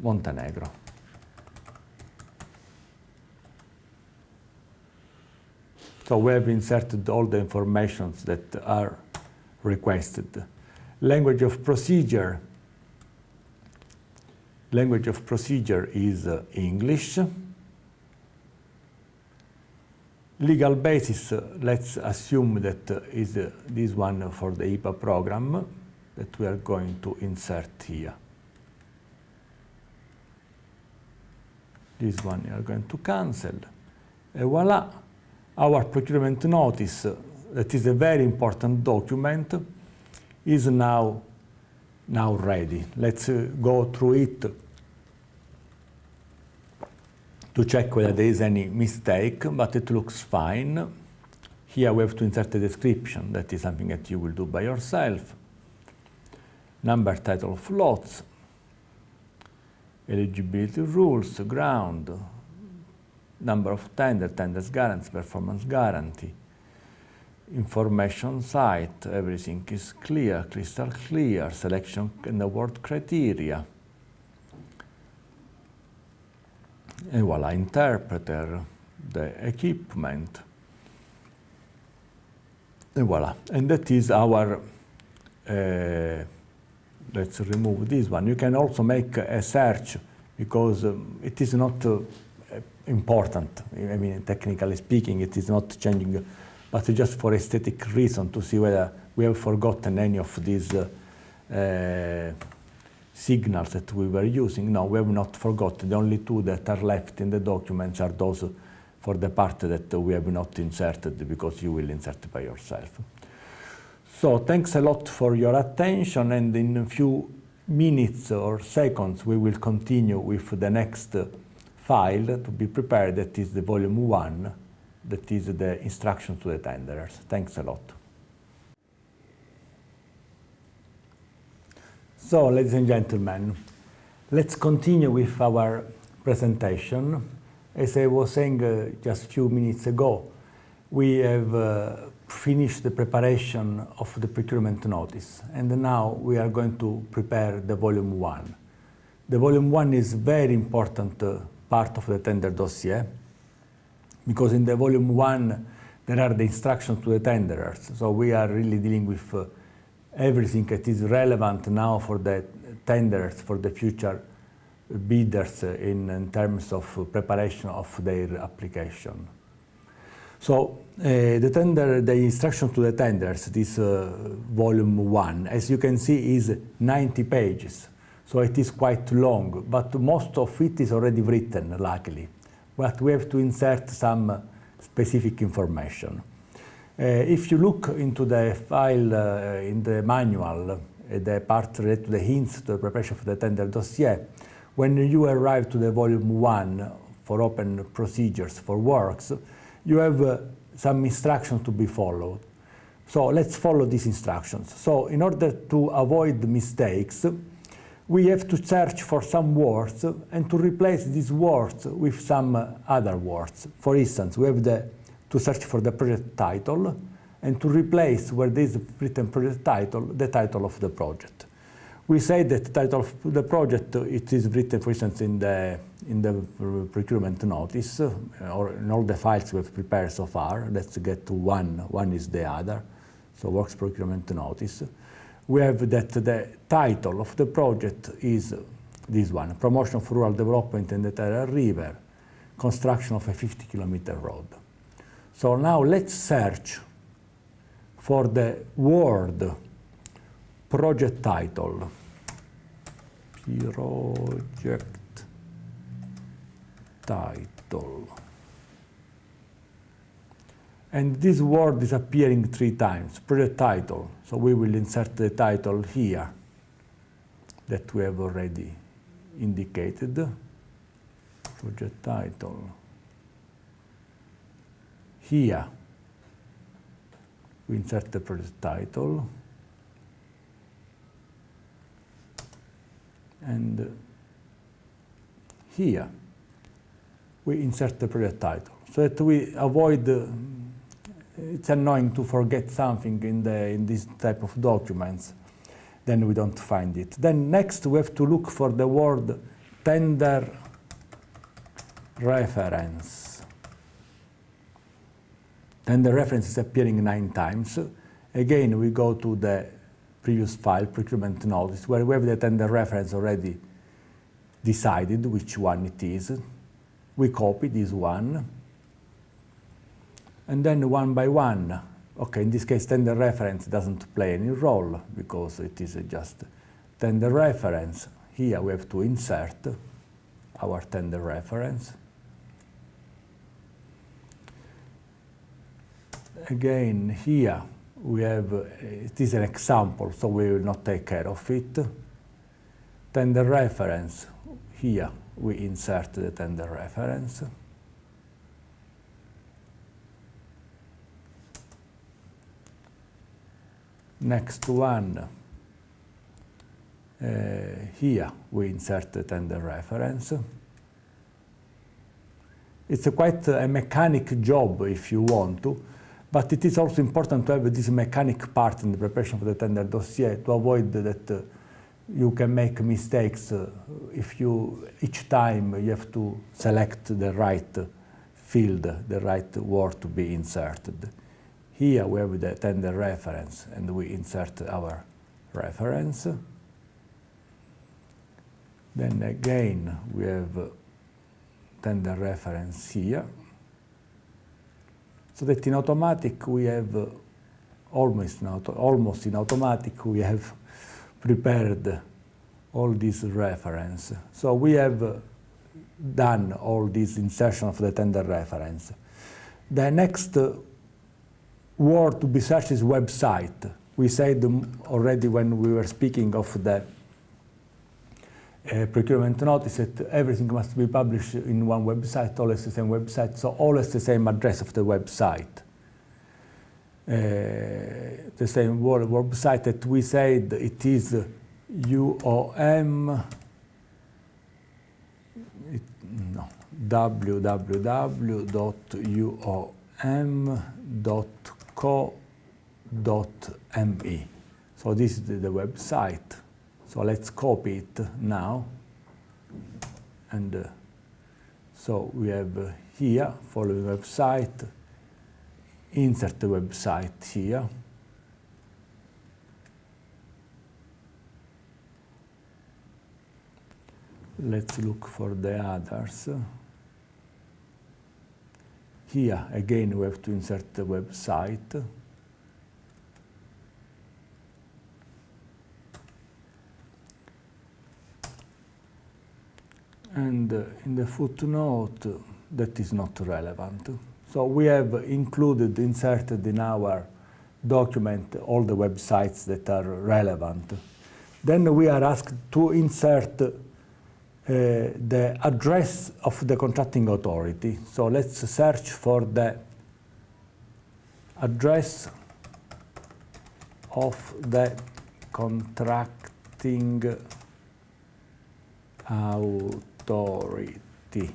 Montenegro. So we have inserted all the informations that are requested. Language of procedure. Language of procedure is English. Legal basis, let's assume that is this one for the IPA program that we are going to insert here. This one we are going to cancel. And voila, our procurement notice, that is a very important document, is now ready. Let's go through it to check whether there is any mistake, but it looks fine. Here we have to insert a description. That is something that you will do by yourself. Number, title of lots, eligibility rules, ground, number of tenders guarantees, performance guarantee, information site, everything is clear, crystal clear, selection and award criteria. And voila, interpreter, the equipment. And voila. And that is our, let's remove this one. You can also make a search because it is not important. I mean, technically speaking, it is not changing, but just for aesthetic reason to see whether we have forgotten any of these signals that we were using. No, we have not forgotten. The only two that are left in the documents are those for the part that we have not inserted because you will insert by yourself. So thanks a lot for your attention, and in a few minutes or seconds we will continue with the next file to be prepared, that is the volume 1, that is the instructions to the tenderers. Thanks a lot. So, ladies and gentlemen, let's continue with our presentation. As I was saying just a few minutes ago, we have finished the preparation of the procurement notice, and now we are going to prepare the volume 1. The volume 1 is very important part of the tender dossier, because in the volume 1 there are the instructions to the tenderers. So we are really dealing with everything that is relevant now for the tenderers, for the future bidders in terms of preparation of their application. So the instruction to the tenders, this volume 1, as you can see, is 90 pages. So it is quite long, but most of it is already written, luckily. But we have to insert some specific information. If you look into the file in the manual, the part related to the hints to the preparation of the tender dossier, when you arrive to the volume 1 for open procedures for works, you have some instructions to be followed. So let's follow these instructions. So in order to avoid mistakes, we have to search for some words and to replace these words with some other words. For instance, we have to search for the project title and to replace where there is written project title, the title of the project. We say that the title of the project, it is written, for instance, in the procurement notice, or in all the files we have prepared so far. Let's get to one is the other. so works procurement notice. We have that the title of the project is this one, promotion of rural development in the Terra River, construction of a 50-kilometer road. So now let's search for the word project title. Project title. And this word is appearing 3 times, project title. So we will insert the title here that we have already indicated. Project title. Here we insert the project title. And here we insert the project title so that we avoid it's annoying to forget something in this type of documents, then we don't find it. Then next we have to look for the word tender reference. Tender reference is appearing 9 times. Again, we go to the previous file, procurement notice, where we have the tender reference already decided which one it is. We copy this one. And then one by one, okay, in this case, tender reference doesn't play any role because it is just tender reference. Here we have to insert our tender reference. Again, here we have, it is an example, so we will not take care of it. Tender reference, here we insert the tender reference. Next one, here we insert the tender reference. It's quite a mechanic job if you want to, but it is also important to have this mechanic part in the preparation of the tender dossier to avoid that you can make mistakes if you, each time you have to select the right field, the right word to be inserted. Here we have the tender reference and we insert our reference. Then again we have tender reference here. So that in automatic we have, almost in automatic we have prepared all these reference. So we have done all this insertion of the tender reference. The next word to be searched is website. We said already when we were speaking of the procurement notice that everything must be published in one website, always the same website, so always the same address of the website. The same website that we said it is www.uom.co.me. So this is the website. So let's copy it now. And so we have here, following website, insert the website here. Let's look for the others. Here, again, we have to insert the website. And in the footnote, that is not relevant. So we have inserted in our document all the websites that are relevant. Then we are asked to insert the address of the contracting authority. So let's search for the address of the contracting authority.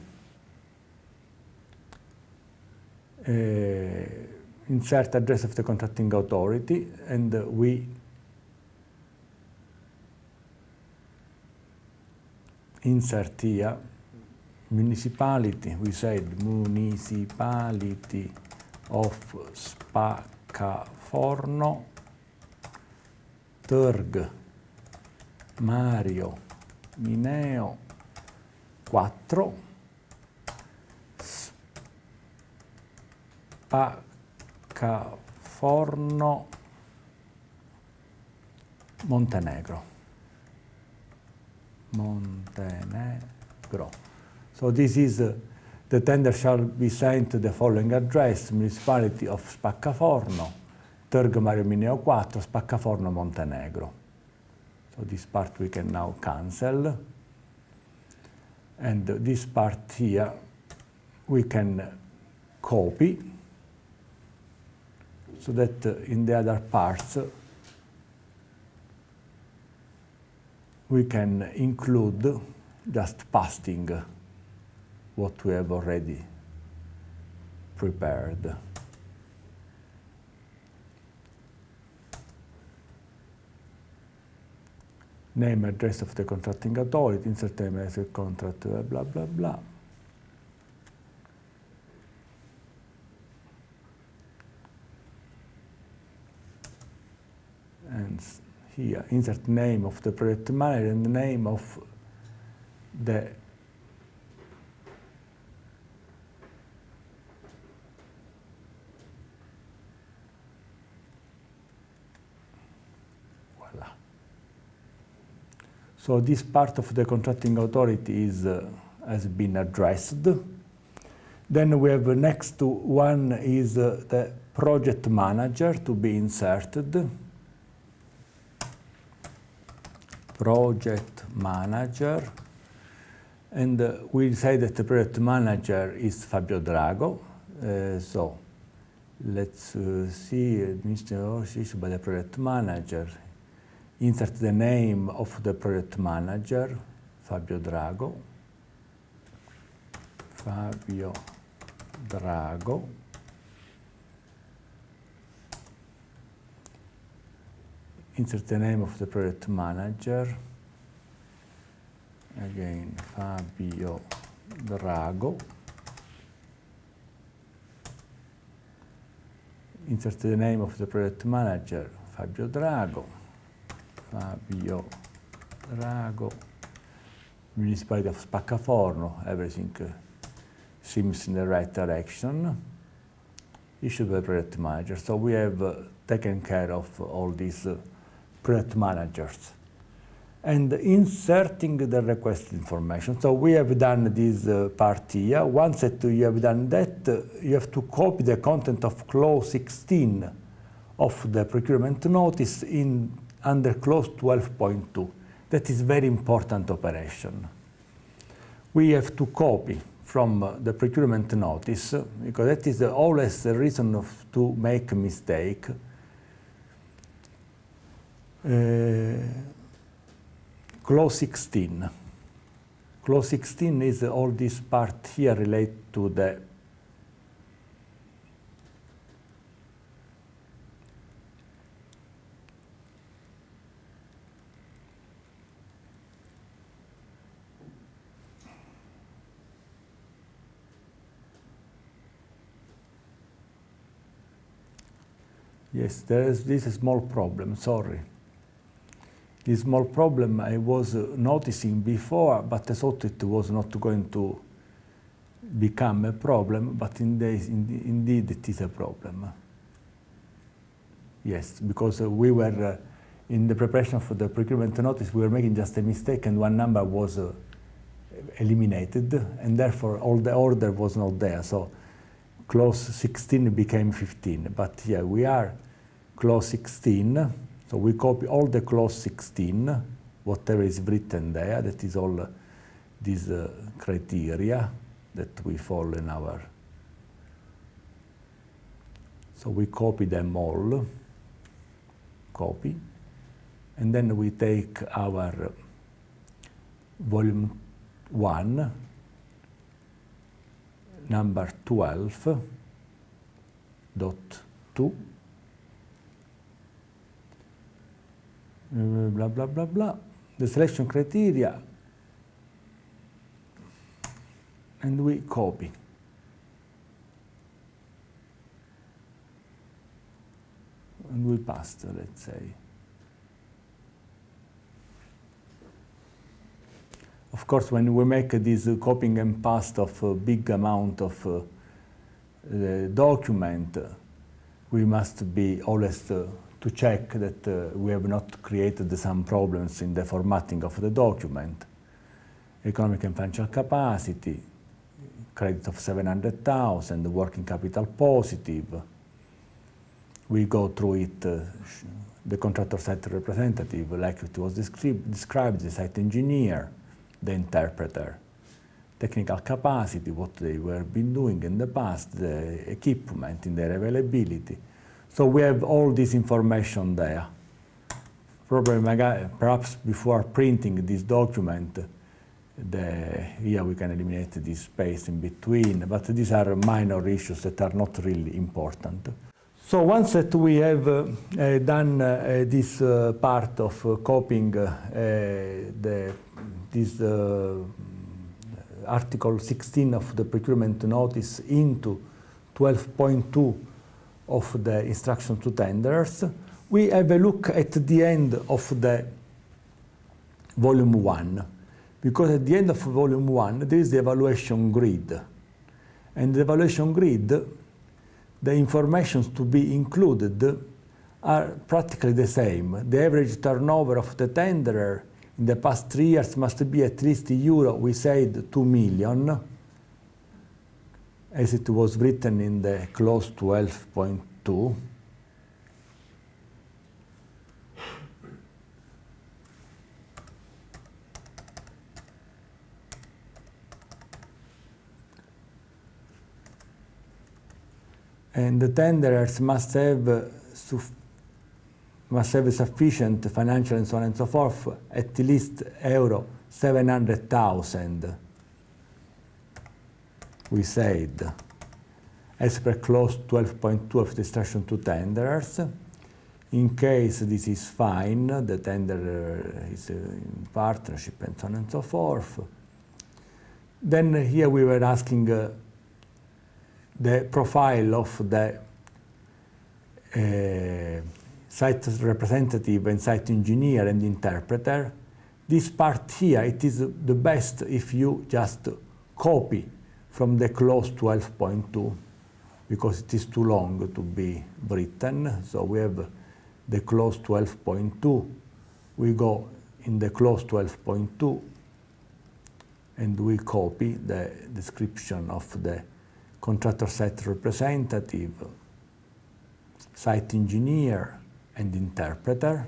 Insert address of the contracting authority, and we insert here municipality. We said municipality of Spaccaforno, Terg, Mario, Mineo, 4, Spaccaforno, Montenegro. So this is the tender shall be sent to the following address: Municipality of Spaccaforno, Terg Mario Mineo 4, Spaccaforno, Montenegro. So this part we can now cancel. And this part here we can copy, so that in the other parts we can include just pasting what we have already prepared. Name, address of the contracting authority, insert name as a contract, blah, blah, blah. And here, insert name of the project manager and the name of the voila. So this part of the contracting authority is has been addressed. Then we have next to one is the project manager to be inserted. Project manager, and we say that the project manager is Fabio Drago. So let's see, administration issued by the project manager. Insert the name of the project manager, Fabio Drago. Fabio Drago. Insert the name of the project manager, again Fabio Drago. Insert the name of the project manager, Fabio Drago, Fabio Drago, Municipality of Spaccaforno, everything seems in the right direction. Issued by project manager. So we have taken care of all these project managers. And inserting the request information. So we have done this part here. Once that you have done that, you have to copy the content of clause 16 of the procurement notice under clause 12.2. That is very important operation. We have to copy from the procurement notice, because that is always the reason to make a mistake. Clause 16. Clause 16 is all this part here related to the yes, there is this small problem, sorry. This small problem I was noticing before, but I thought it was not going to become a problem, but indeed it is a problem. Yes, because we were, in the preparation for the procurement notice, we were making just a mistake and one number was eliminated, and therefore all the order was not there. So clause 16 became 15, but yeah, we are clause 16, so we copy all the clause 16, whatever is written there, that is all these criteria that we follow in our, so we copy them all, copy, and then we take our volume 1, number 12.2, blah, blah, blah, blah, the selection criteria, and we copy. And we paste, let's say. Of course, when we make this copying and paste of a big amount of the document, we must be always to check that we have not created some problems in the formatting of the document. Economic and financial capacity, credit of 700,000, working capital positive. We go through it, the contractor site representative, like it was described, the site engineer, the interpreter, technical capacity, what they were been doing in the past, the equipment in their availability. So we have all this information there. Probably, perhaps before printing this document, here we can eliminate this space in between, but these are minor issues that are not really important. So once that we have done this part of copying this Article 16 of the procurement notice into 12.2 of the instruction to tenders, we have a look at the end of the volume 1. Because at the end of volume 1, there is the evaluation grid. And the evaluation grid, the information to be included are practically the same. The average turnover of the tenderer in the past 3 years must be at least euro, we said 2 million, as it was written in the clause 12.2. And the tenderers must have sufficient financial and so on and so forth, at least euro 700,000, we said, as per clause 12.2 of the instruction to tenderers. In case this is fine, the tenderer is in partnership and so on and so forth. Then here we were asking the profile of the site representative and site engineer and interpreter. This part here, it is the best if you just copy from the clause 12.2, because it is too long to be written. So we have the clause 12.2. We go in the clause 12.2 and we copy the description of the contractor site representative, site engineer, and interpreter.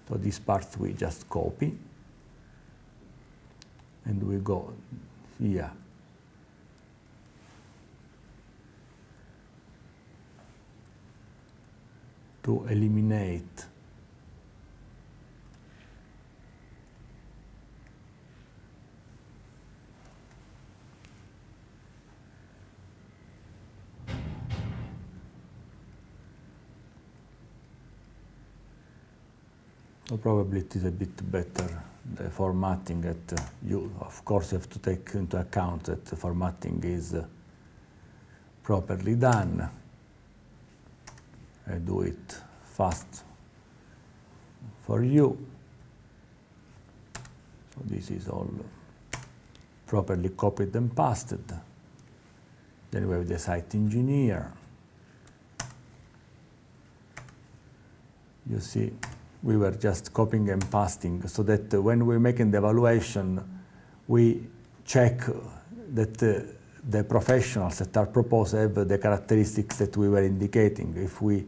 So these parts we just copy. And we go here. To eliminate so probably it is a bit better, the formatting that you, of course, have to take into account that the formatting is properly done. I do it fast for you. So this is all properly copied and pasted. Then we have the site engineer. You see, we were just copying and pasting so that when we're making the evaluation, we check that the professionals that are proposed have the characteristics that we were indicating. If we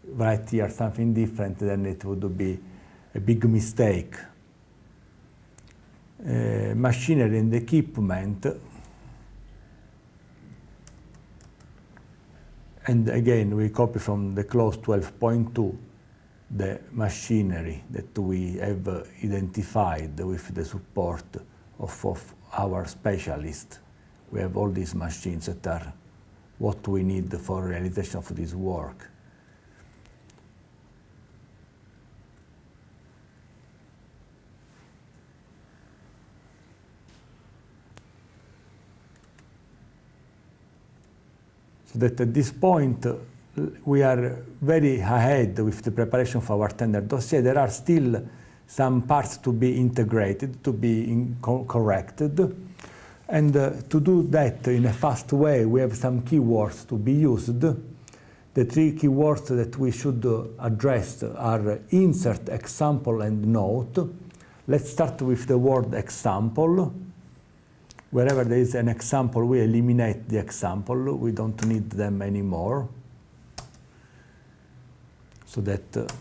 write here something different, then it would be a big mistake. Machinery and equipment. And again, we copy from the clause 12.2 the machinery that we have identified with the support of our specialist. We have all these machines that are what we need for realization of this work. So that at this point, we are very ahead with the preparation of our tender dossier. There are still some parts to be integrated, to be corrected. And to do that in a fast way, we have some keywords to be used. The three keywords that we should address are insert, example, and note. Let's start with the word example. Wherever there is an example, we eliminate the example. We don't need them anymore. So that,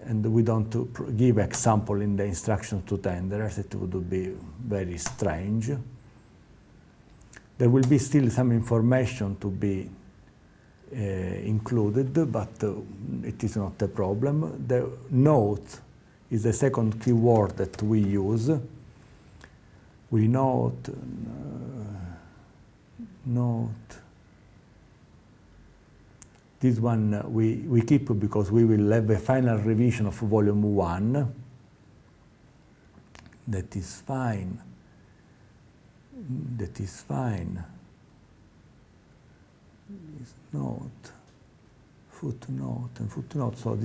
and we don't give example in the instructions to tenderers. It would be very strange. There will be still some information to be included, but it is not a problem. The note is the second keyword that we use. We note. This one we keep because we will have a final revision of volume 1. That is fine. That is fine. Note, footnote, and footnote. So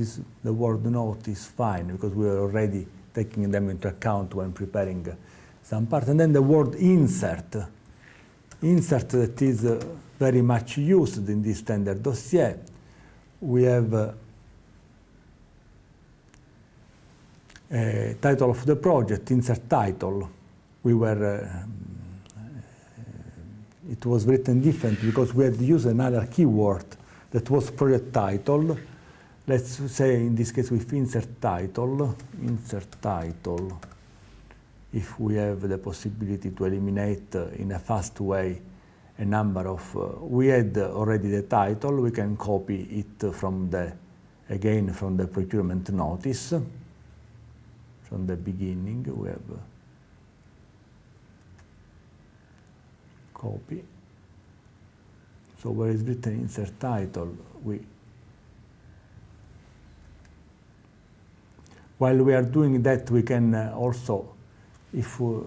the word note is fine because we are already taking them into account when preparing some part. And then the word insert. Insert that is very much used in this standard dossier. We have a title of the project, insert title. It was written different because we had used another keyword that was project title. Let's say in this case with insert title, if we have the possibility to eliminate in a fast way a number of, we had already the title, we can copy it from the procurement notice. From the beginning we have copy. So where is written insert title, while we are doing that, we can also, if we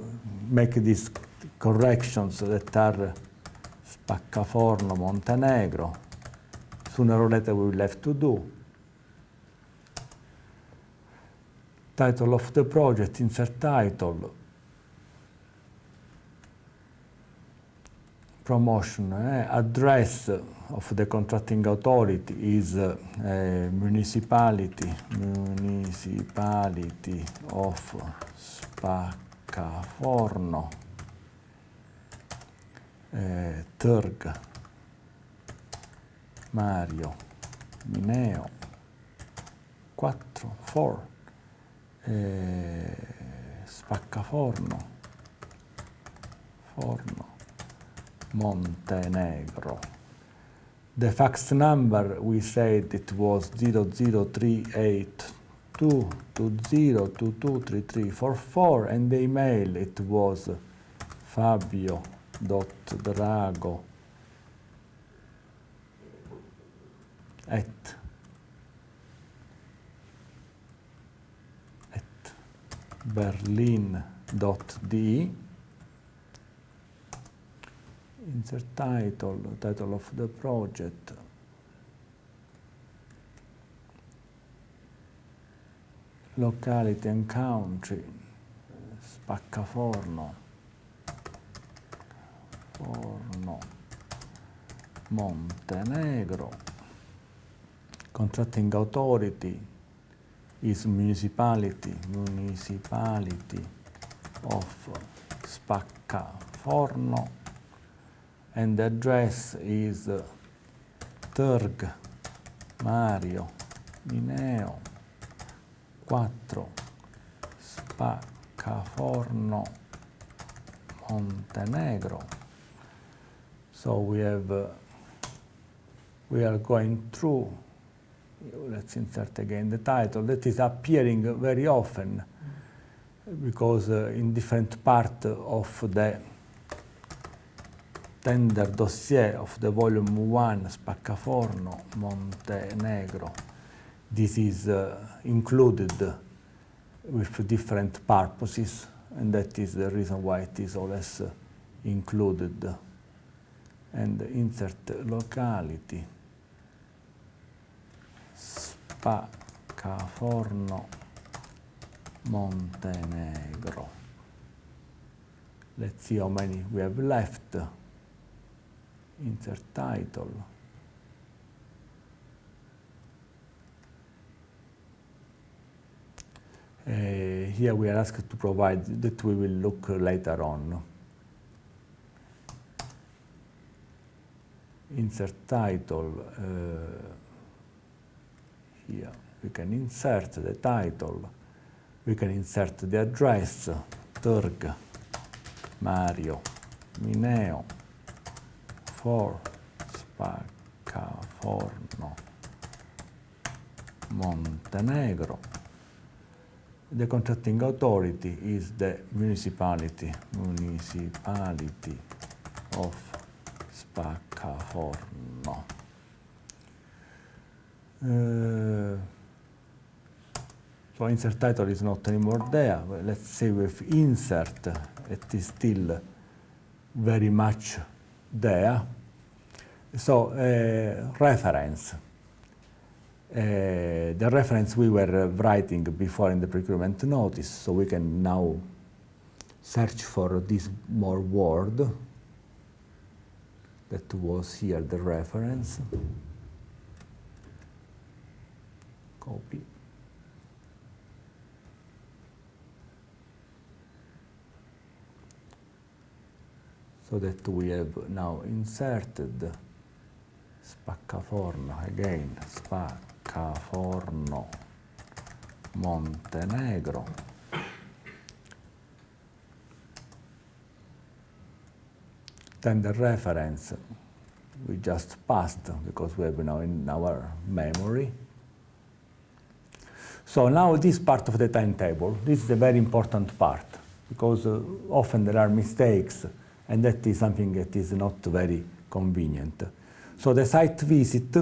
make these corrections that are Spaccaforno, Montenegro, sooner or later we will have to do. Title of the project, insert title. Promotion, address of the contracting authority is municipality of Spaccaforno, Terg, Mario, Mineo, 4, Spaccaforno, Montenegro. The fax number, we said it was 0038220223344, and the email it was fabio.drago@berlin.de. Insert title of the project. Locality and country, Spaccaforno, Montenegro. Contracting authority is municipality of Spaccaforno. And the address is Terg, Mario, Mineo, 4, Spaccaforno, Montenegro. So we are going through. Let's insert again the title that is appearing very often because in different part of the tender dossier of the volume 1 Spaccaforno, Montenegro. This is included with different purposes, and that is the reason why it is always included. And insert locality, Spaccaforno, Montenegro. Let's see how many we have left. Insert title. Here we are asked to provide that we will look later on. Insert title. Here we can insert the title. We can insert the address. Turg Mario Mineo 4 Spaccaforno Montenegro. The contracting authority is the municipality of Spaccaforno. So insert title is not anymore there. Well, let's say with insert, it is still very much there. So reference. The reference we were writing before in the procurement notice, so we can now search for this more word that was here, the reference. Copy. So that we have now inserted Spaccaforno again, Spaccaforno Montenegro. Then the reference we just passed because we have now in our memory. So now this part of the timetable, this is a very important part because often there are mistakes and that is something that is not very convenient. So the site visit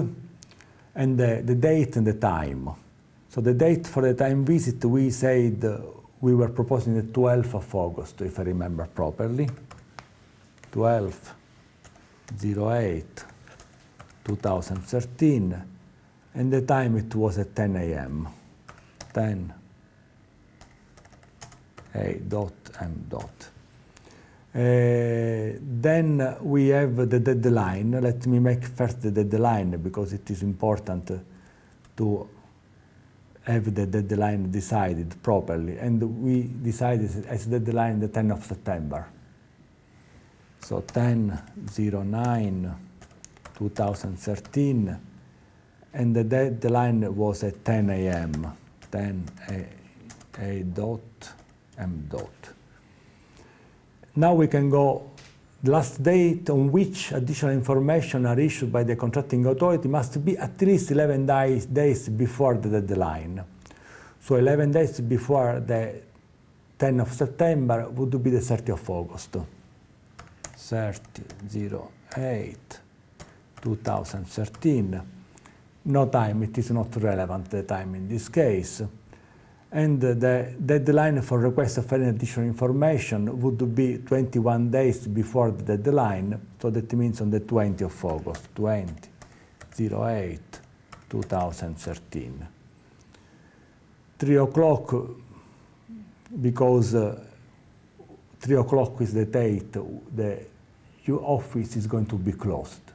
and the date and the time. So the date for the time visit, we said we were proposing the 12th of August, if I remember properly. 12/08/2013, and the time it was at 10 a.m. 10 a.m. Then we have the deadline. Let me make first the deadline because it is important to have the deadline decided properly. And we decided as deadline the 10th of September. So 10/09/2013, and the deadline was at 10 a.m. 10 a.m. Now we can go, the last date on which additional information are issued by the contracting authority must be at least 11 days before the deadline. So 11 days before the 10th of September would be the 30th of August. 30/08/2013. No time, it is not relevant, the time in this case. And the deadline for request of any additional information would be 21 days before the deadline, so that means on the 20th of August, 20/08/2013. 3 o'clock, because 3 o'clock is the date the office is going to be closed.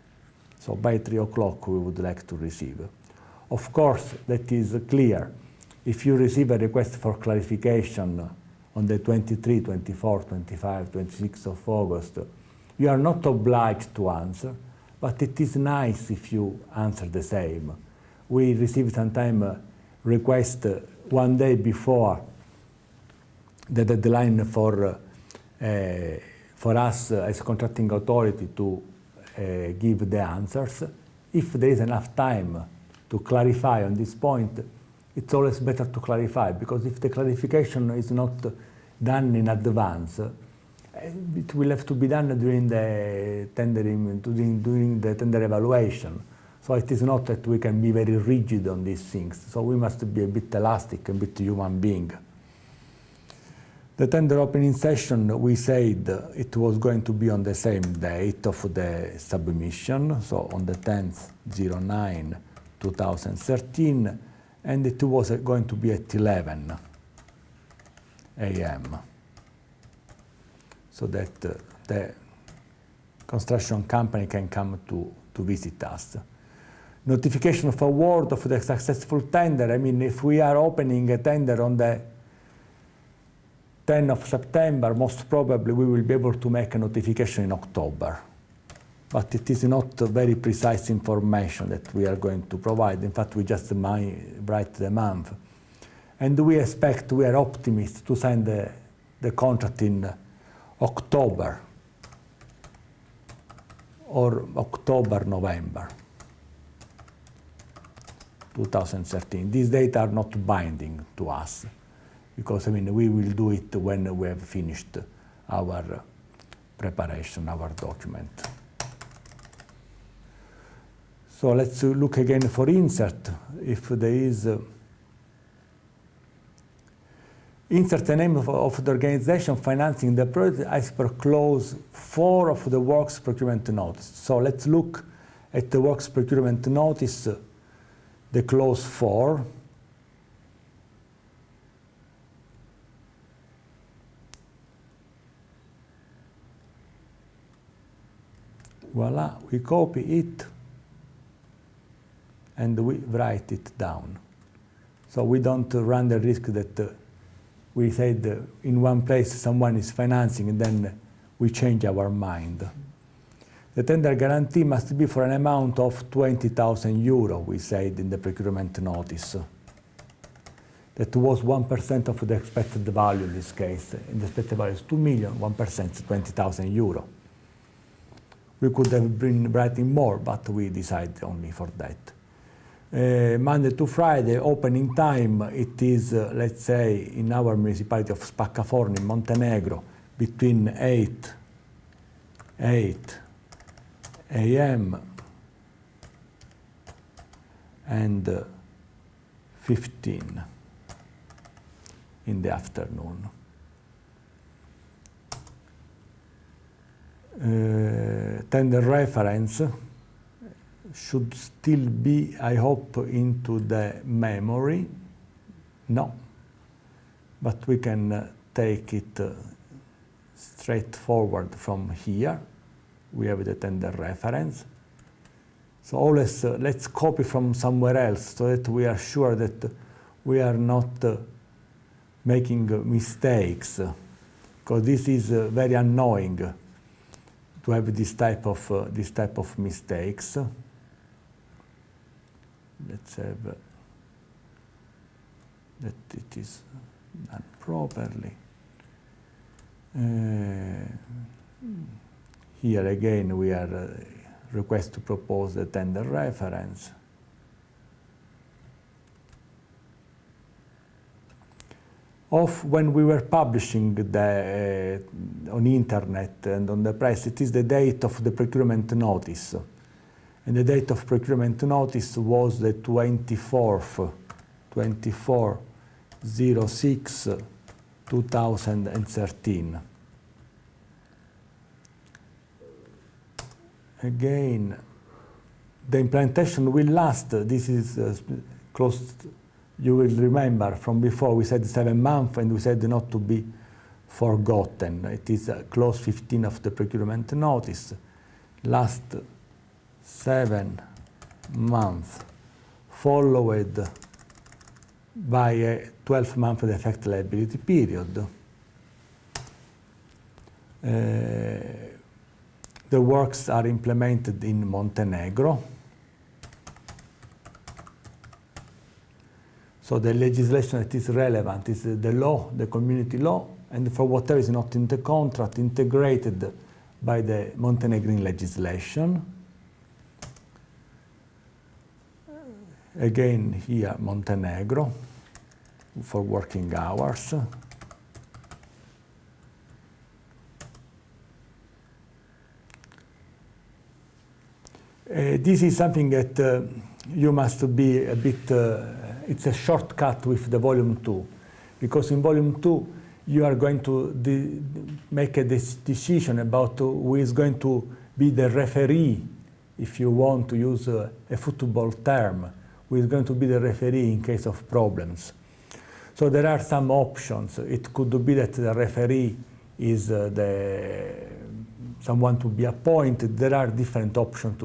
So by 3 o'clock we would like to receive. Of course, that is clear. If you receive a request for clarification on the 23, 24, 25, 26 of August, you are not obliged to answer, but it is nice if you answer the same. We receive sometimes request 1 day before the deadline for us as contracting authority to give the answers. If there is enough time to clarify on this point, it's always better to clarify, because if the clarification is not done in advance, it will have to be done during the tendering, during the tender evaluation. So it is not that we can be very rigid on these things. So we must be a bit elastic, a bit human being. The tender opening session, we said it was going to be on the same date of the submission, so on the 10/09/2013, and it was going to be at 11. a.m. so that the construction company can come to visit us. Notification of award of the successful tender. I mean, if we are opening a tender on the 10th of September, most probably we will be able to make a notification in October. But it is not very precise information that we are going to provide. In fact, we just write the month. And we expect, we are optimistic to sign the contract in October or October, November 2013. These dates are not binding to us because, I mean, we will do it when we have finished our preparation, our document. So let's look again for insert. If there is insert the name of the organization financing the project as per clause 4 of the works procurement notice. So let's look at the works procurement notice, the clause 4. Voila, we copy it and we write it down. So we don't run the risk that we said in one place someone is financing and then we change our mind. The tender guarantee must be for an amount of 20,000 euro, we said in the procurement notice. That was 1% of the expected value in this case. In the expected value is 2 million, 1% is 20,000 euro. We could have been writing more, but we decided only for that. Monday to Friday, opening time, it is, let's say, in our municipality of Spaccaforno in Montenegro, between 8 a.m. and 15 in the afternoon. Tender reference should still be, I hope, into the memory. No, but we can take it straightforward from here. We have the tender reference. So always let's copy from somewhere else so that we are sure that we are not making mistakes, because this is very annoying to have this type of mistakes. Let's have that it is done properly. Here again we are request to propose the tender reference. Of when we were publishing the on internet and on the press, it is the date of the procurement notice. And the date of procurement notice was the 24/06/2013. Again, the implementation will last. This is close. You will remember from before we said 7 months and we said not to be forgotten. It is clause 15 of the procurement notice. Last 7 months followed by a 12-month effect liability period. The works are implemented in Montenegro. So the legislation that is relevant is the law, the community law, and for whatever is not in the contract, integrated by the Montenegrin legislation. Again, here, Montenegro, for working hours. This is something that you must be a bit, it's a shortcut with the volume 2, because in volume 2 you are going to make a decision about who is going to be the referee, if you want to use a football term, who is going to be the referee in case of problems. So there are some options. It could be that the referee is someone to be appointed. There are different options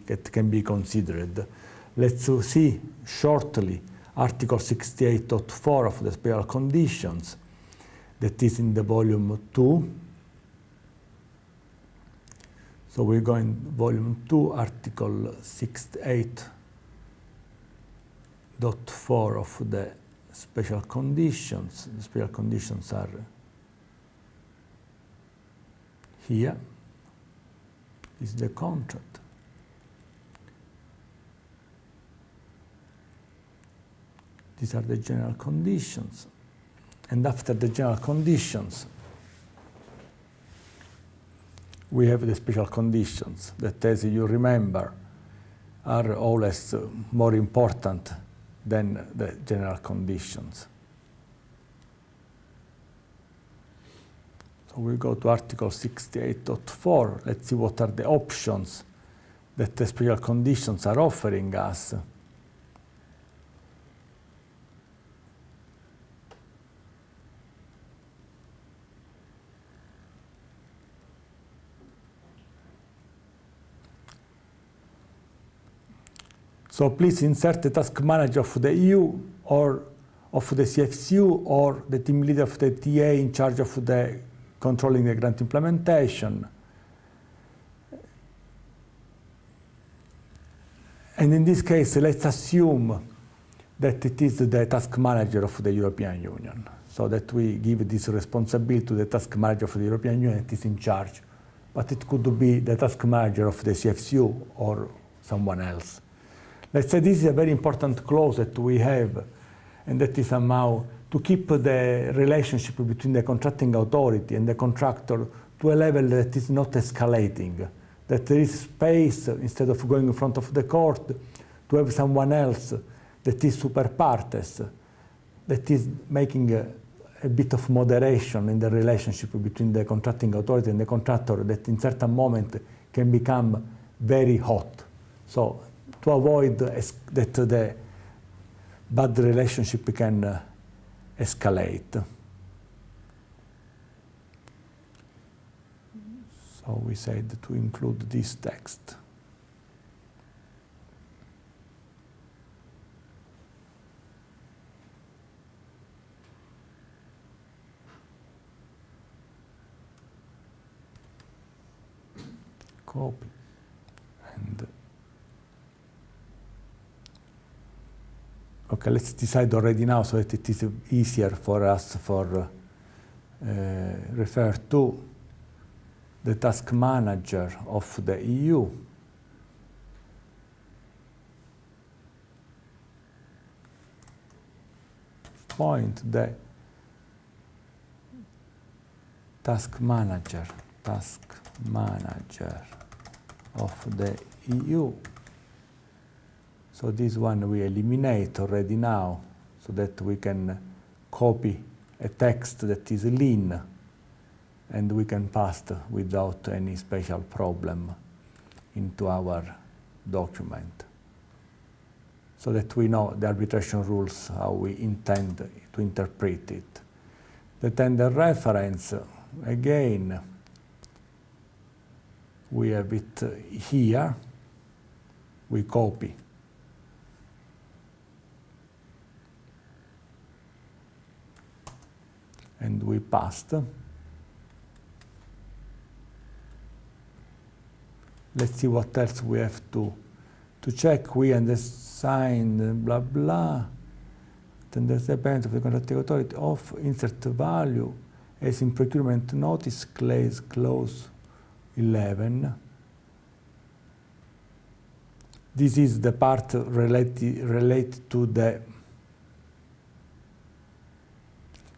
that can be considered. Let's see shortly Article 68.4 of the special conditions, that is in the volume 2. So we go in volume 2, Article 68.4 of the special conditions. The special conditions are here. This is the contract. These are the general conditions. And after the general conditions, we have the special conditions that, as you remember, are always more important than the general conditions. So we go to Article 68.4. Let's see what are the options that the special conditions are offering us. So please insert the task manager of the EU or of the CFCU or the team leader of the TA in charge of the controlling the grant implementation. And in this case, let's assume that it is the task manager of the European Union, so that we give this responsibility to the task manager of the European Union that is in charge. But it could be the task manager of the CFCU or someone else. Let's say this is a very important clause that we have, and that is somehow to keep the relationship between the contracting authority and the contractor to a level that is not escalating, that there is space, instead of going in front of the court, to have someone else that is super partes, that is making a bit of moderation in the relationship between the contracting authority and the contractor, that in certain moment can become very hot. So to avoid that the bad relationship can escalate. So we said to include this text. Copy. And okay, let's decide already now so that it is easier for us for refer to the task manager of the EU. Point the task manager of the EU. So this one we eliminate already now, so that we can copy a text that is lean, and we can pass without any special problem into our document, so that we know the arbitration rules, how we intend to interpret it. The tender reference, again, we have it here, we copy. And we passed. Let's see what else we have to check. We undersign blah blah. Then there's the parent of the contracting authority of insert value as in procurement notice clause 11. This is the part related to the.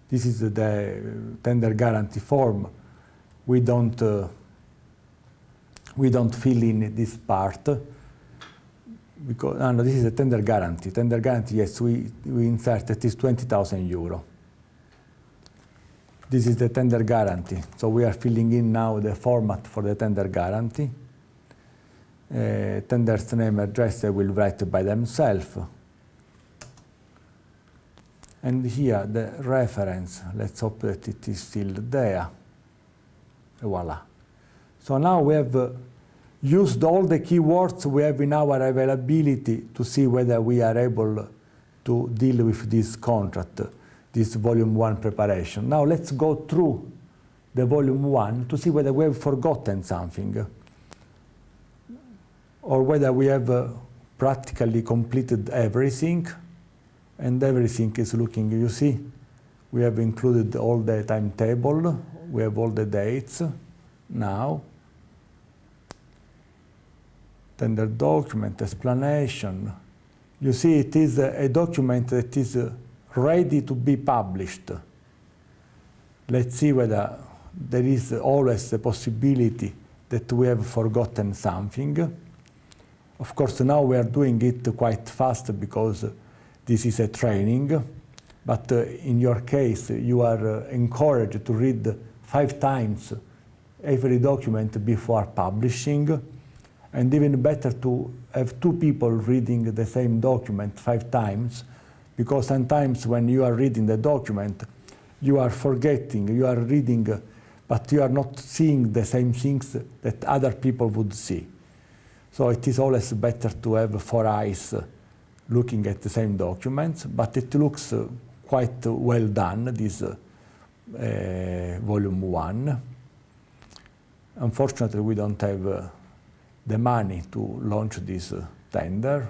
This is the tender guarantee form. We don't fill in this part because no, this is a tender guarantee. Tender guarantee, yes, we insert it is 20,000 euro. This is the tender guarantee. So we are filling in now the format for the tender guarantee. Tender's name, address, they will write by themselves. And here the reference, let's hope that it is still there. Voila. So now we have used all the keywords we have in our availability to see whether we are able to deal with this contract, this volume 1 preparation. Now let's go through the volume 1 to see whether we have forgotten something or whether we have practically completed everything, and everything is looking, you see, we have included all the timetable, we have all the dates now. Tender document, explanation. You see, it is a document that is ready to be published. Let's see whether there is always the possibility that we have forgotten something. Of course, now we are doing it quite fast because this is a training, but in your case, you are encouraged to read 5 times every document before publishing, and even better to have 2 people reading the same document 5 times, because sometimes when you are reading the document, you are forgetting, you are reading, but you are not seeing the same things that other people would see. So it is always better to have 4 eyes looking at the same documents, but it looks quite well done, this volume 1. Unfortunately, we don't have the money to launch this tender,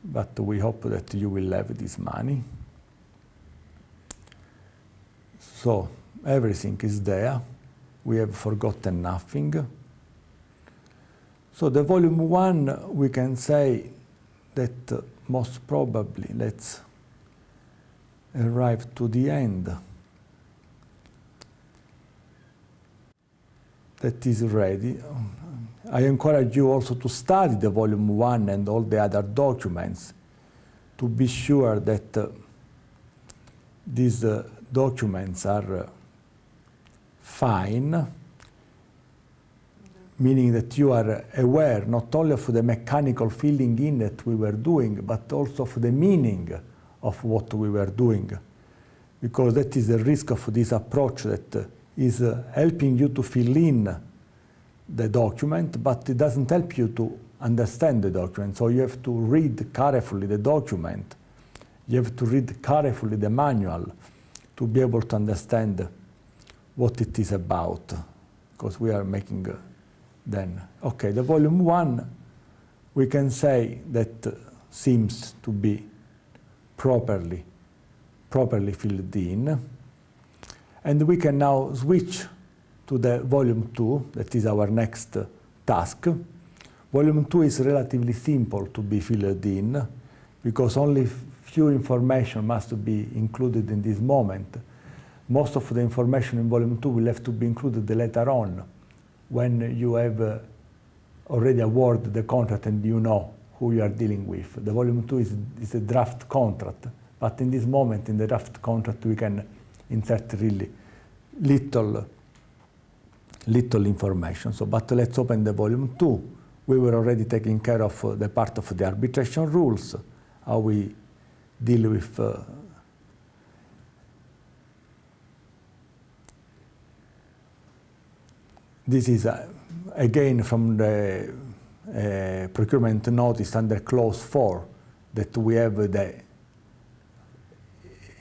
but we hope that you will have this money. So everything is there. We have forgotten nothing. So the volume 1, we can say that most probably, let's arrive to the end. That is ready. I encourage you also to study the volume 1 and all the other documents to be sure that these documents are fine, meaning that you are aware not only of the mechanical filling in that we were doing, but also of the meaning of what we were doing. Because that is the risk of this approach, that is helping you to fill in the document, but it doesn't help you to understand the document. So you have to read carefully the document. You have to read carefully the manual to be able to understand what it is about, because we are making then. Okay, the volume 1, we can say that seems to be properly filled in. And we can now switch to the volume 2, that is our next task. Volume 2 is relatively simple to be filled in, because only few information must be included in this moment. Most of the information in volume 2 will have to be included later on, when you have already awarded the contract and you know who you are dealing with. The volume 2 is a draft contract, but in this moment, in the draft contract, we can insert really little information. So, but let's open the volume 2. We were already taking care of the part of the arbitration rules, how we deal with this is again from the procurement notice under clause 4, that we have the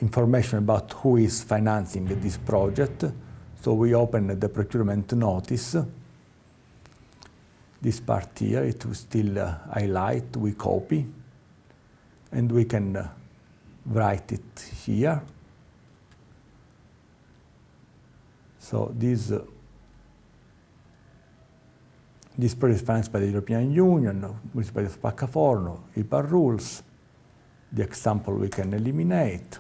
information about who is financing this project. So we open the procurement notice. This part here, it will still highlight, we copy, and we can write it here. So this project is financed by the European Union, Municipality of Paccaforno, IPAR rules. The example we can eliminate.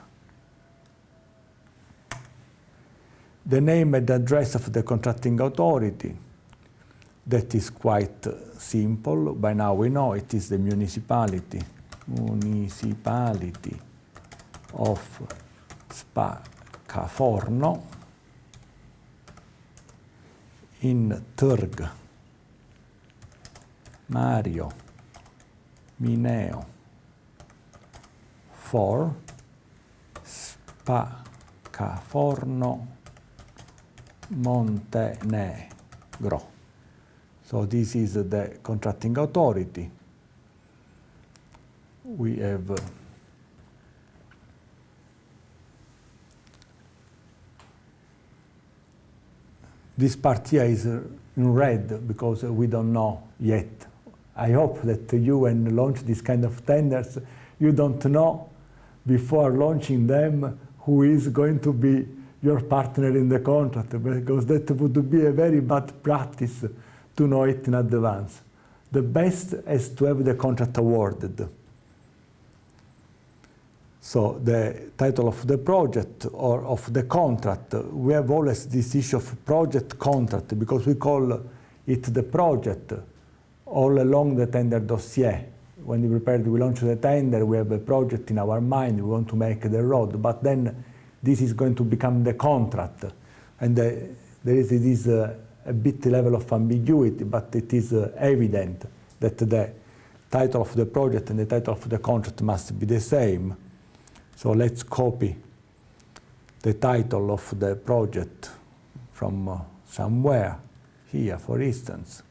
The name and address of the contracting authority. That is quite simple. By now we know it is the municipality. Municipality of Paccaforno in Terg Mario Mineo 4, Spaccaforno, Montenegro. So this is the contracting authority. We have this part here is in red because we don't know yet. I hope that you, when you launch this kind of tenders, you don't know before launching them who is going to be your partner in the contract, because that would be a very bad practice to know it in advance. The best is to have the contract awarded. So the title of the project or of the contract, we have always this issue of project contract because we call it the project all along the tender dossier. When we launch the tender, we have a project in our mind, we want to make the road, but then this is going to become the contract. And there is this a bit level of ambiguity, but it is evident that the title of the project and the title of the contract must be the same. So let's copy the title of the project from somewhere, here for instance.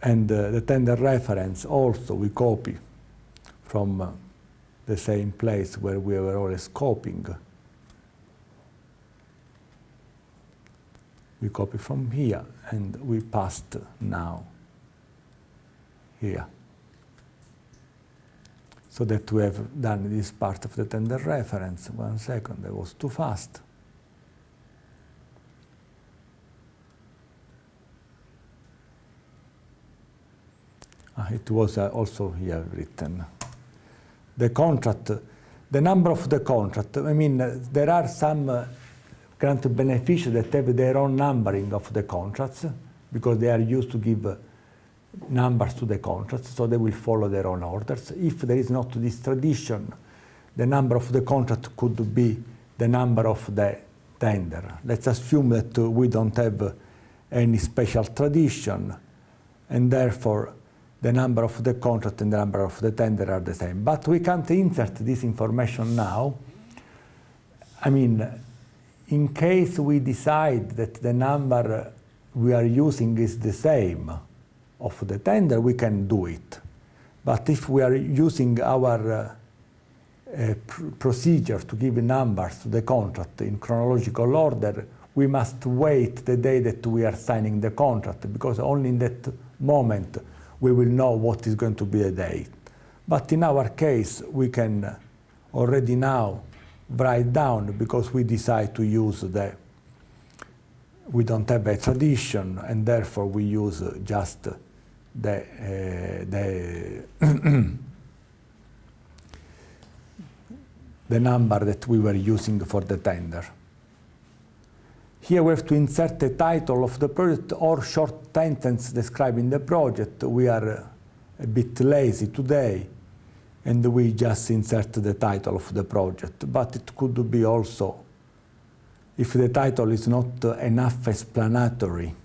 And the tender reference also we copy from the same place where we were always copying. We copy from here and we paste now here. So that we have done this part of the tender reference. 1 second, I was too fast. It was also here written. The contract, the number of the contract, I mean, there are some grant beneficiaries that have their own numbering of the contracts because they are used to give numbers to the contracts, so they will follow their own orders. If there is not this tradition, the number of the contract could be the number of the tender. Let's assume that we don't have any special tradition, and therefore the number of the contract and the number of the tender are the same. But we can't insert this information now. I mean, in case we decide that the number we are using is the same of the tender, we can do it. But if we are using our procedure to give numbers to the contract in chronological order, we must wait the day that we are signing the contract, because only in that moment we will know what is going to be the date. But in our case, we can already now write down, because we decide to use we don't have a tradition, and therefore we use just the number that we were using for the tender. Here we have to insert the title of the project or short sentence describing the project. We are a bit lazy today, and we just insert the title of the project. But it could be also, if the title is not enough explanatory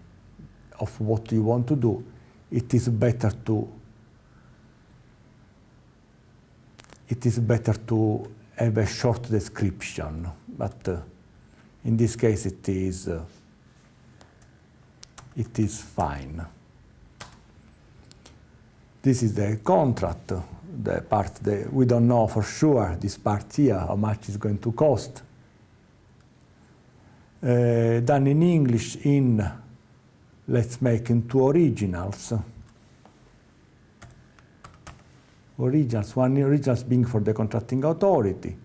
of what you want to do, it is better to have a short description. But in this case, it is fine. This is the contract, the part that we don't know for sure, this part here, how much it's going to cost. Done in English let's make into originals. One originals being for the contracting authority.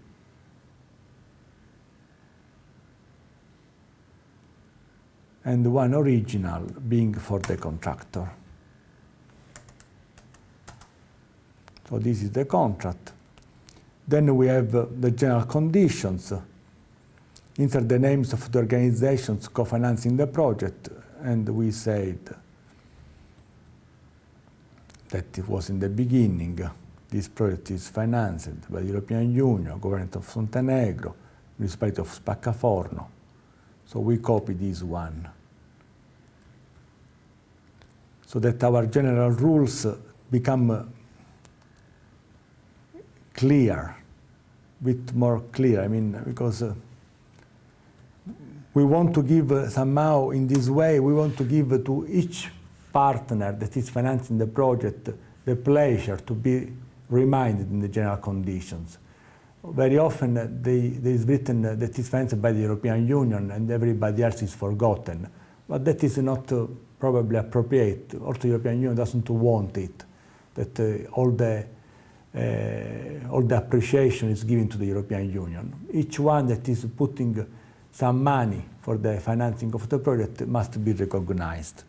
And one original being for the contractor. So this is the contract. Then we have the general conditions. Insert the names of the organizations co-financing the project, and we said that it was in the beginning. This project is financed by the European Union, Government of Montenegro, Municipality of Spaccaforno. So we copy this one. So that our general rules become clear, a bit more clear. I mean, because we want to give somehow in this way, we want to give to each partner that is financing the project the pleasure to be reminded in the general conditions. Very often there is written that is financed by the European Union and everybody else is forgotten. But that is not probably appropriate. Also, the European Union doesn't want it, that all the appreciation is given to the European Union. Each one that is putting some money for the financing of the project must be recognized.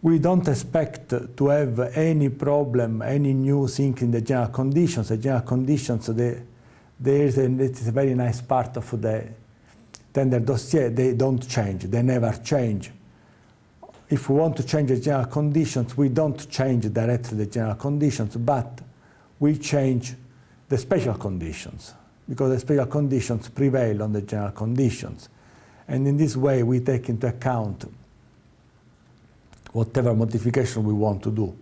We don't expect to have any problem, any new thing in the general conditions. The general conditions, it is a very nice part of the tender dossier. They don't change, they never change. If we want to change the general conditions, we don't change directly the general conditions, but we change the special conditions, because the special conditions prevail on the general conditions. And in this way, we take into account whatever modification we want to do.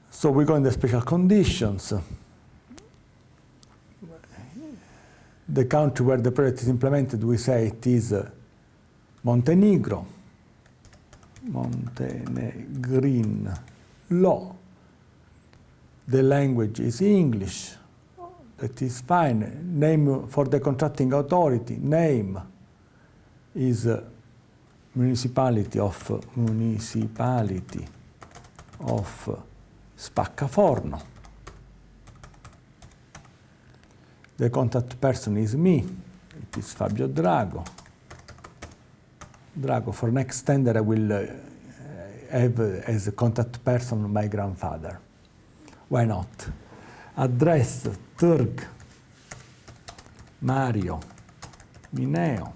So we go in the special conditions. The country where the project is implemented, we say it is Montenegro, Montenegrin law. The language is English, that is fine. Name for the contracting authority, name is municipality of Spaccaforno. The contact person is me, it is Fabio Drago. Drago, for next tender I will have as a contact person my grandfather. Why not? Address, Turg, Mario, Mineo.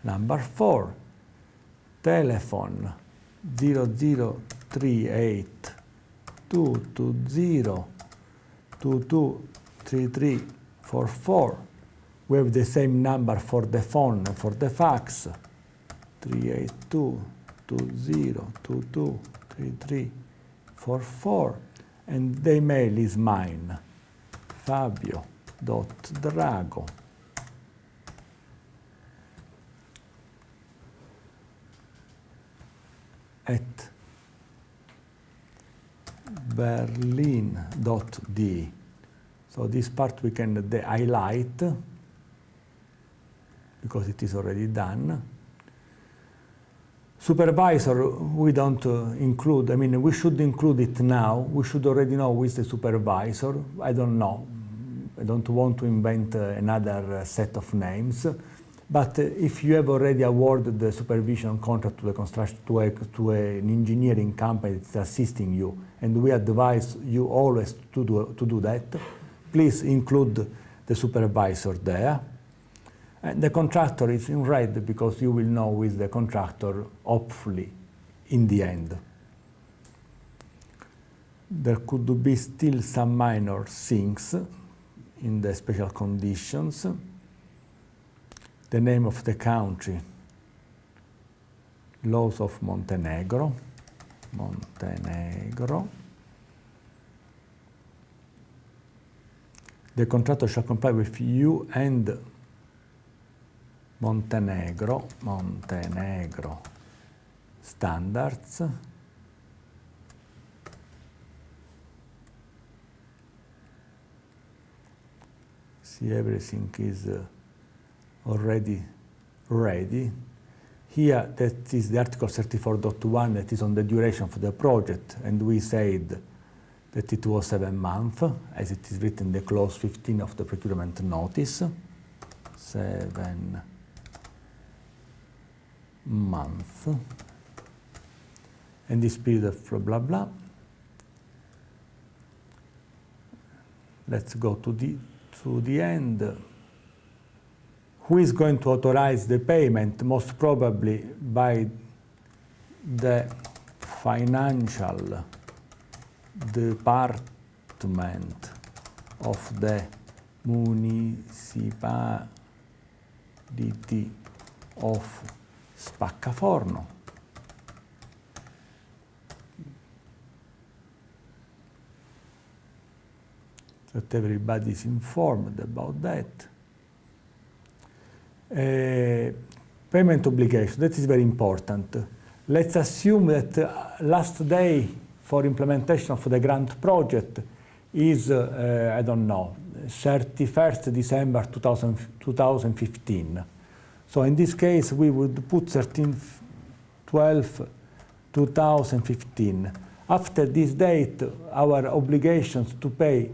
Number 4, telephone 0038 220 223344. We have the same number for the phone and for the fax, 382 20 22 3344. And the email is mine, fabio.drago at berlin.de. So this part we can highlight because it is already done. Supervisor, we don't include. I mean, we should include it now. We should already know who is the supervisor. I don't know. I don't want to invent another set of names. But if you have already awarded the supervision contract to the construction to an engineering company that's assisting you, and we advise you always to do that, please include the supervisor there. And the contractor is in red because you will know who is the contractor, hopefully, in the end. There could be still some minor things in the special conditions. The name of the country, laws of Montenegro, Montenegro. The contractor shall comply with you and Montenegro standards. See, everything is already ready. Here, that is the Article 34.1 that is on the duration of the project, and we said that it was 7 months, as it is written in the clause 15 of the procurement notice. 7 months. And this period of blah blah. Let's go to the end. Who is going to authorize the payment? Most probably by the financial department of the municipality of Spaccaforno. that everybody is informed about that. Payment obligation, that is very important. Let's assume that last day for implementation of the grant project is, I don't know, 31st December 2015. So in this case, we would put 13/12/2015. After this date, our obligations to pay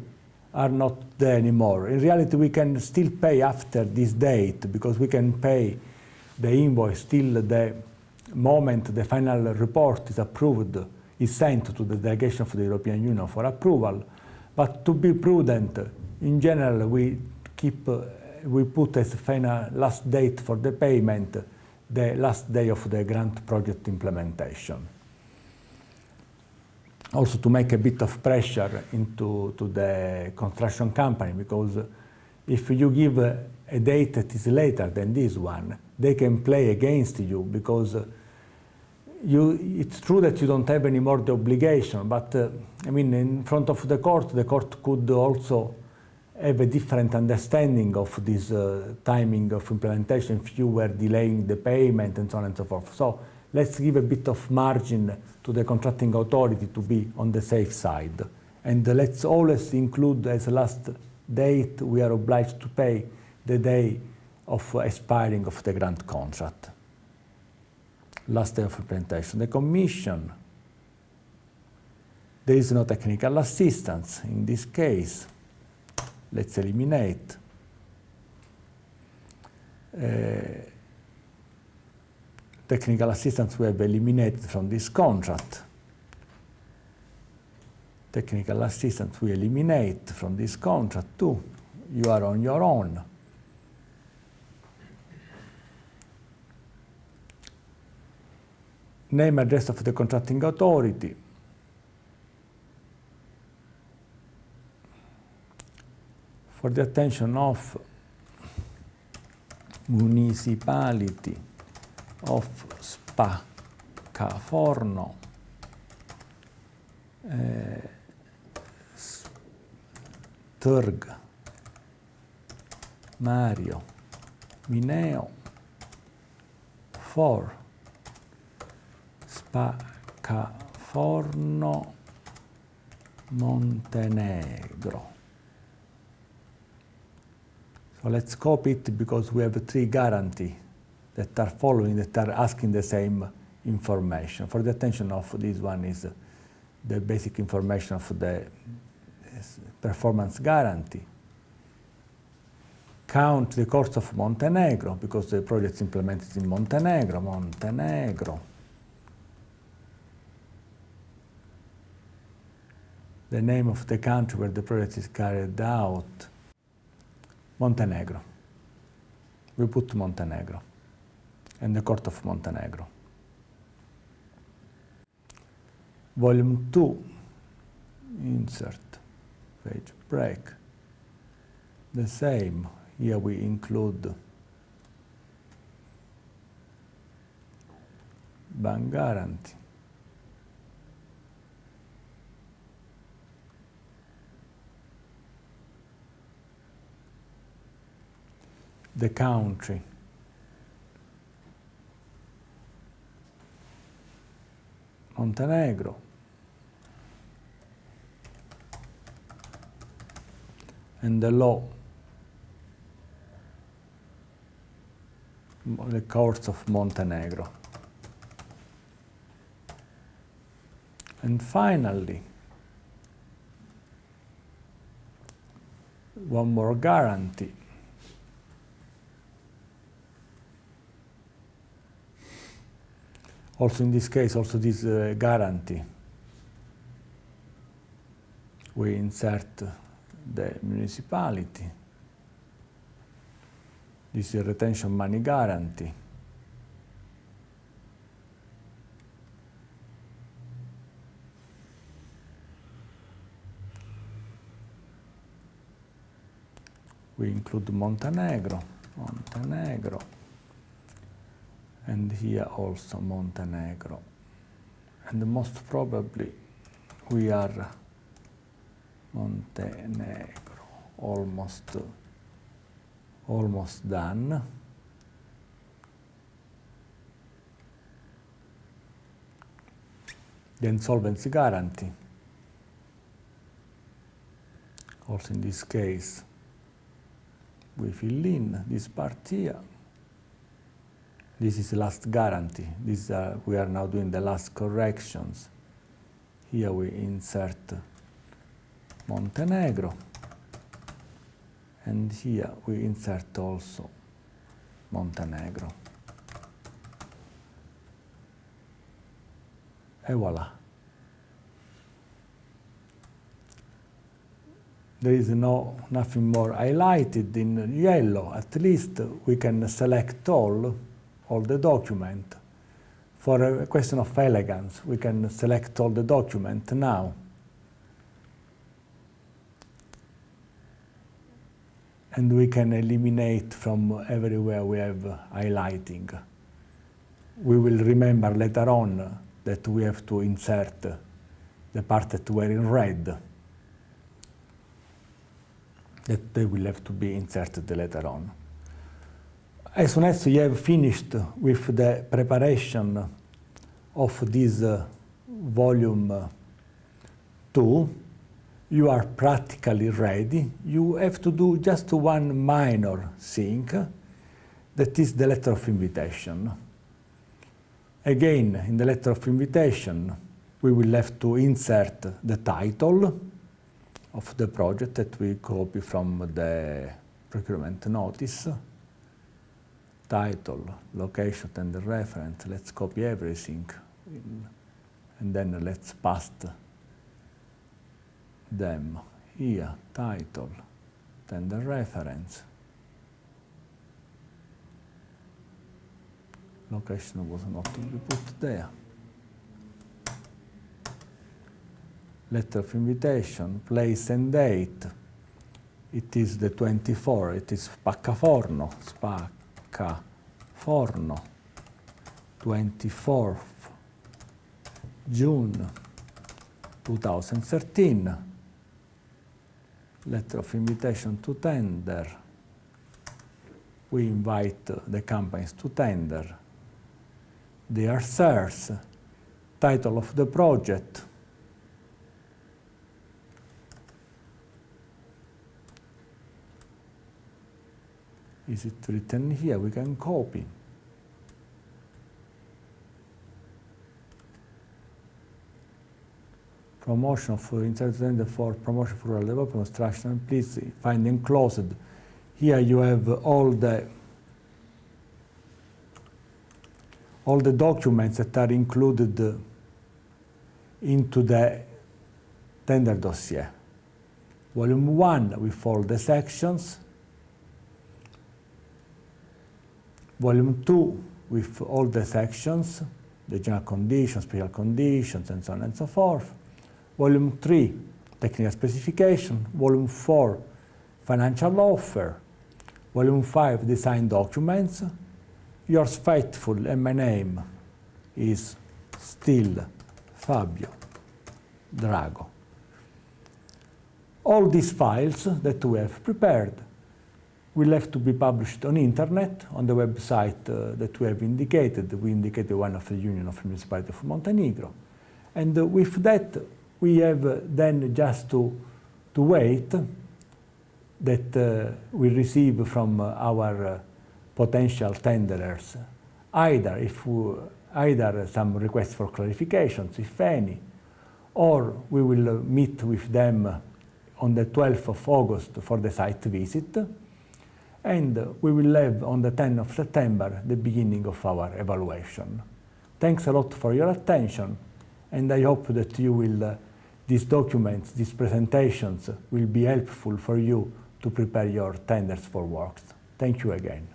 are not there anymore. In reality, we can still pay after this date because we can pay the invoice till the moment the final report is approved, is sent to the delegation of the European Union for approval. But to be prudent, in general, we put as final last date for the payment the last day of the grant project implementation. Also to make a bit of pressure to the construction company, because if you give a date that is later than this one, they can play against you, because it's true that you don't have any more the obligation, but I mean, in front of the court could also have a different understanding of this timing of implementation if you were delaying the payment and so on and so forth. So let's give a bit of margin to the contracting authority to be on the safe side. And let's always include as last date we are obliged to pay the day of expiring of the grant contract. Last day of implementation. The commission, there is no technical assistance in this case. Let's eliminate. Technical assistance we have eliminated from this contract. Technical assistance we eliminate from this contract too. You are on your own. Name, address of the contracting authority. For the attention of municipality of Spaccaforno, Târg, Mario, Mineo, for Spaccaforno, Montenegro. So let's copy it because we have 3 guarantees that are following, that are asking the same information. For the attention of this one is the basic information of the performance guarantee. Count the cost of Montenegro because the project is implemented in Montenegro. Montenegro. The name of the country where the project is carried out. Montenegro. We put Montenegro and the Court of Montenegro. Volume 2, insert, page break. The same, here we include bank guarantee. The country. Montenegro. And the law. The courts of Montenegro. And finally, one more guarantee. Also in this case, also this guarantee. We insert the municipality. This is a retention money guarantee. We include Montenegro, Montenegro. And here also Montenegro. And most probably we are Montenegro. almost done. The insolvency guarantee. Also in this case, we fill in this part here. This is the last guarantee. We are now doing the last corrections. Here we insert Montenegro. And here we insert also Montenegro. And voila. There is nothing more highlighted in yellow. At least we can select all the document. For a question of elegance, we can select all the document now. And we can eliminate from everywhere we have highlighting. We will remember later on that we have to insert the part that were in red, that they will have to be inserted later on. As soon as you have finished with the preparation of this volume 2, you are practically ready. You have to do just one minor thing, that is the letter of invitation. Again, in the letter of invitation, we will have to insert the title of the project that we copy from the procurement notice. Title, location, and the reference. Let's copy everything. And then let's paste them here. Title, then the reference. Location was not to be put there. Letter of invitation, place and date. It is the 24, it is Spaccaforno, 24th June 2013. Letter of invitation to tender. We invite the companies to tender. Their shares, title of the project. Is it written here? We can copy. Promotion for intended for promotion for rural development construction. Please find enclosed. Here you have all the documents that are included into the tender dossier. Volume 1 with all the sections. Volume 2 with all the sections, the general conditions, special conditions, and so on and so forth. Volume 3, technical specification. Volume 4, financial offer. Volume 5, design documents. Yours faithful, and my name is still Fabio Drago. All these files that we have prepared will have to be published on internet, on the website that we have indicated. We indicated one of the Union of Municipalities of Montenegro. And with that, we have then just to wait that we receive from our potential tenderers, either some requests for clarifications, if any, or we will meet with them on the 12th of August for the site visit, and we will have on the 10th of September the beginning of our evaluation. Thanks a lot for your attention, and I hope that you will, these documents, these presentations will be helpful for you to prepare your tenders for works. Thank you again.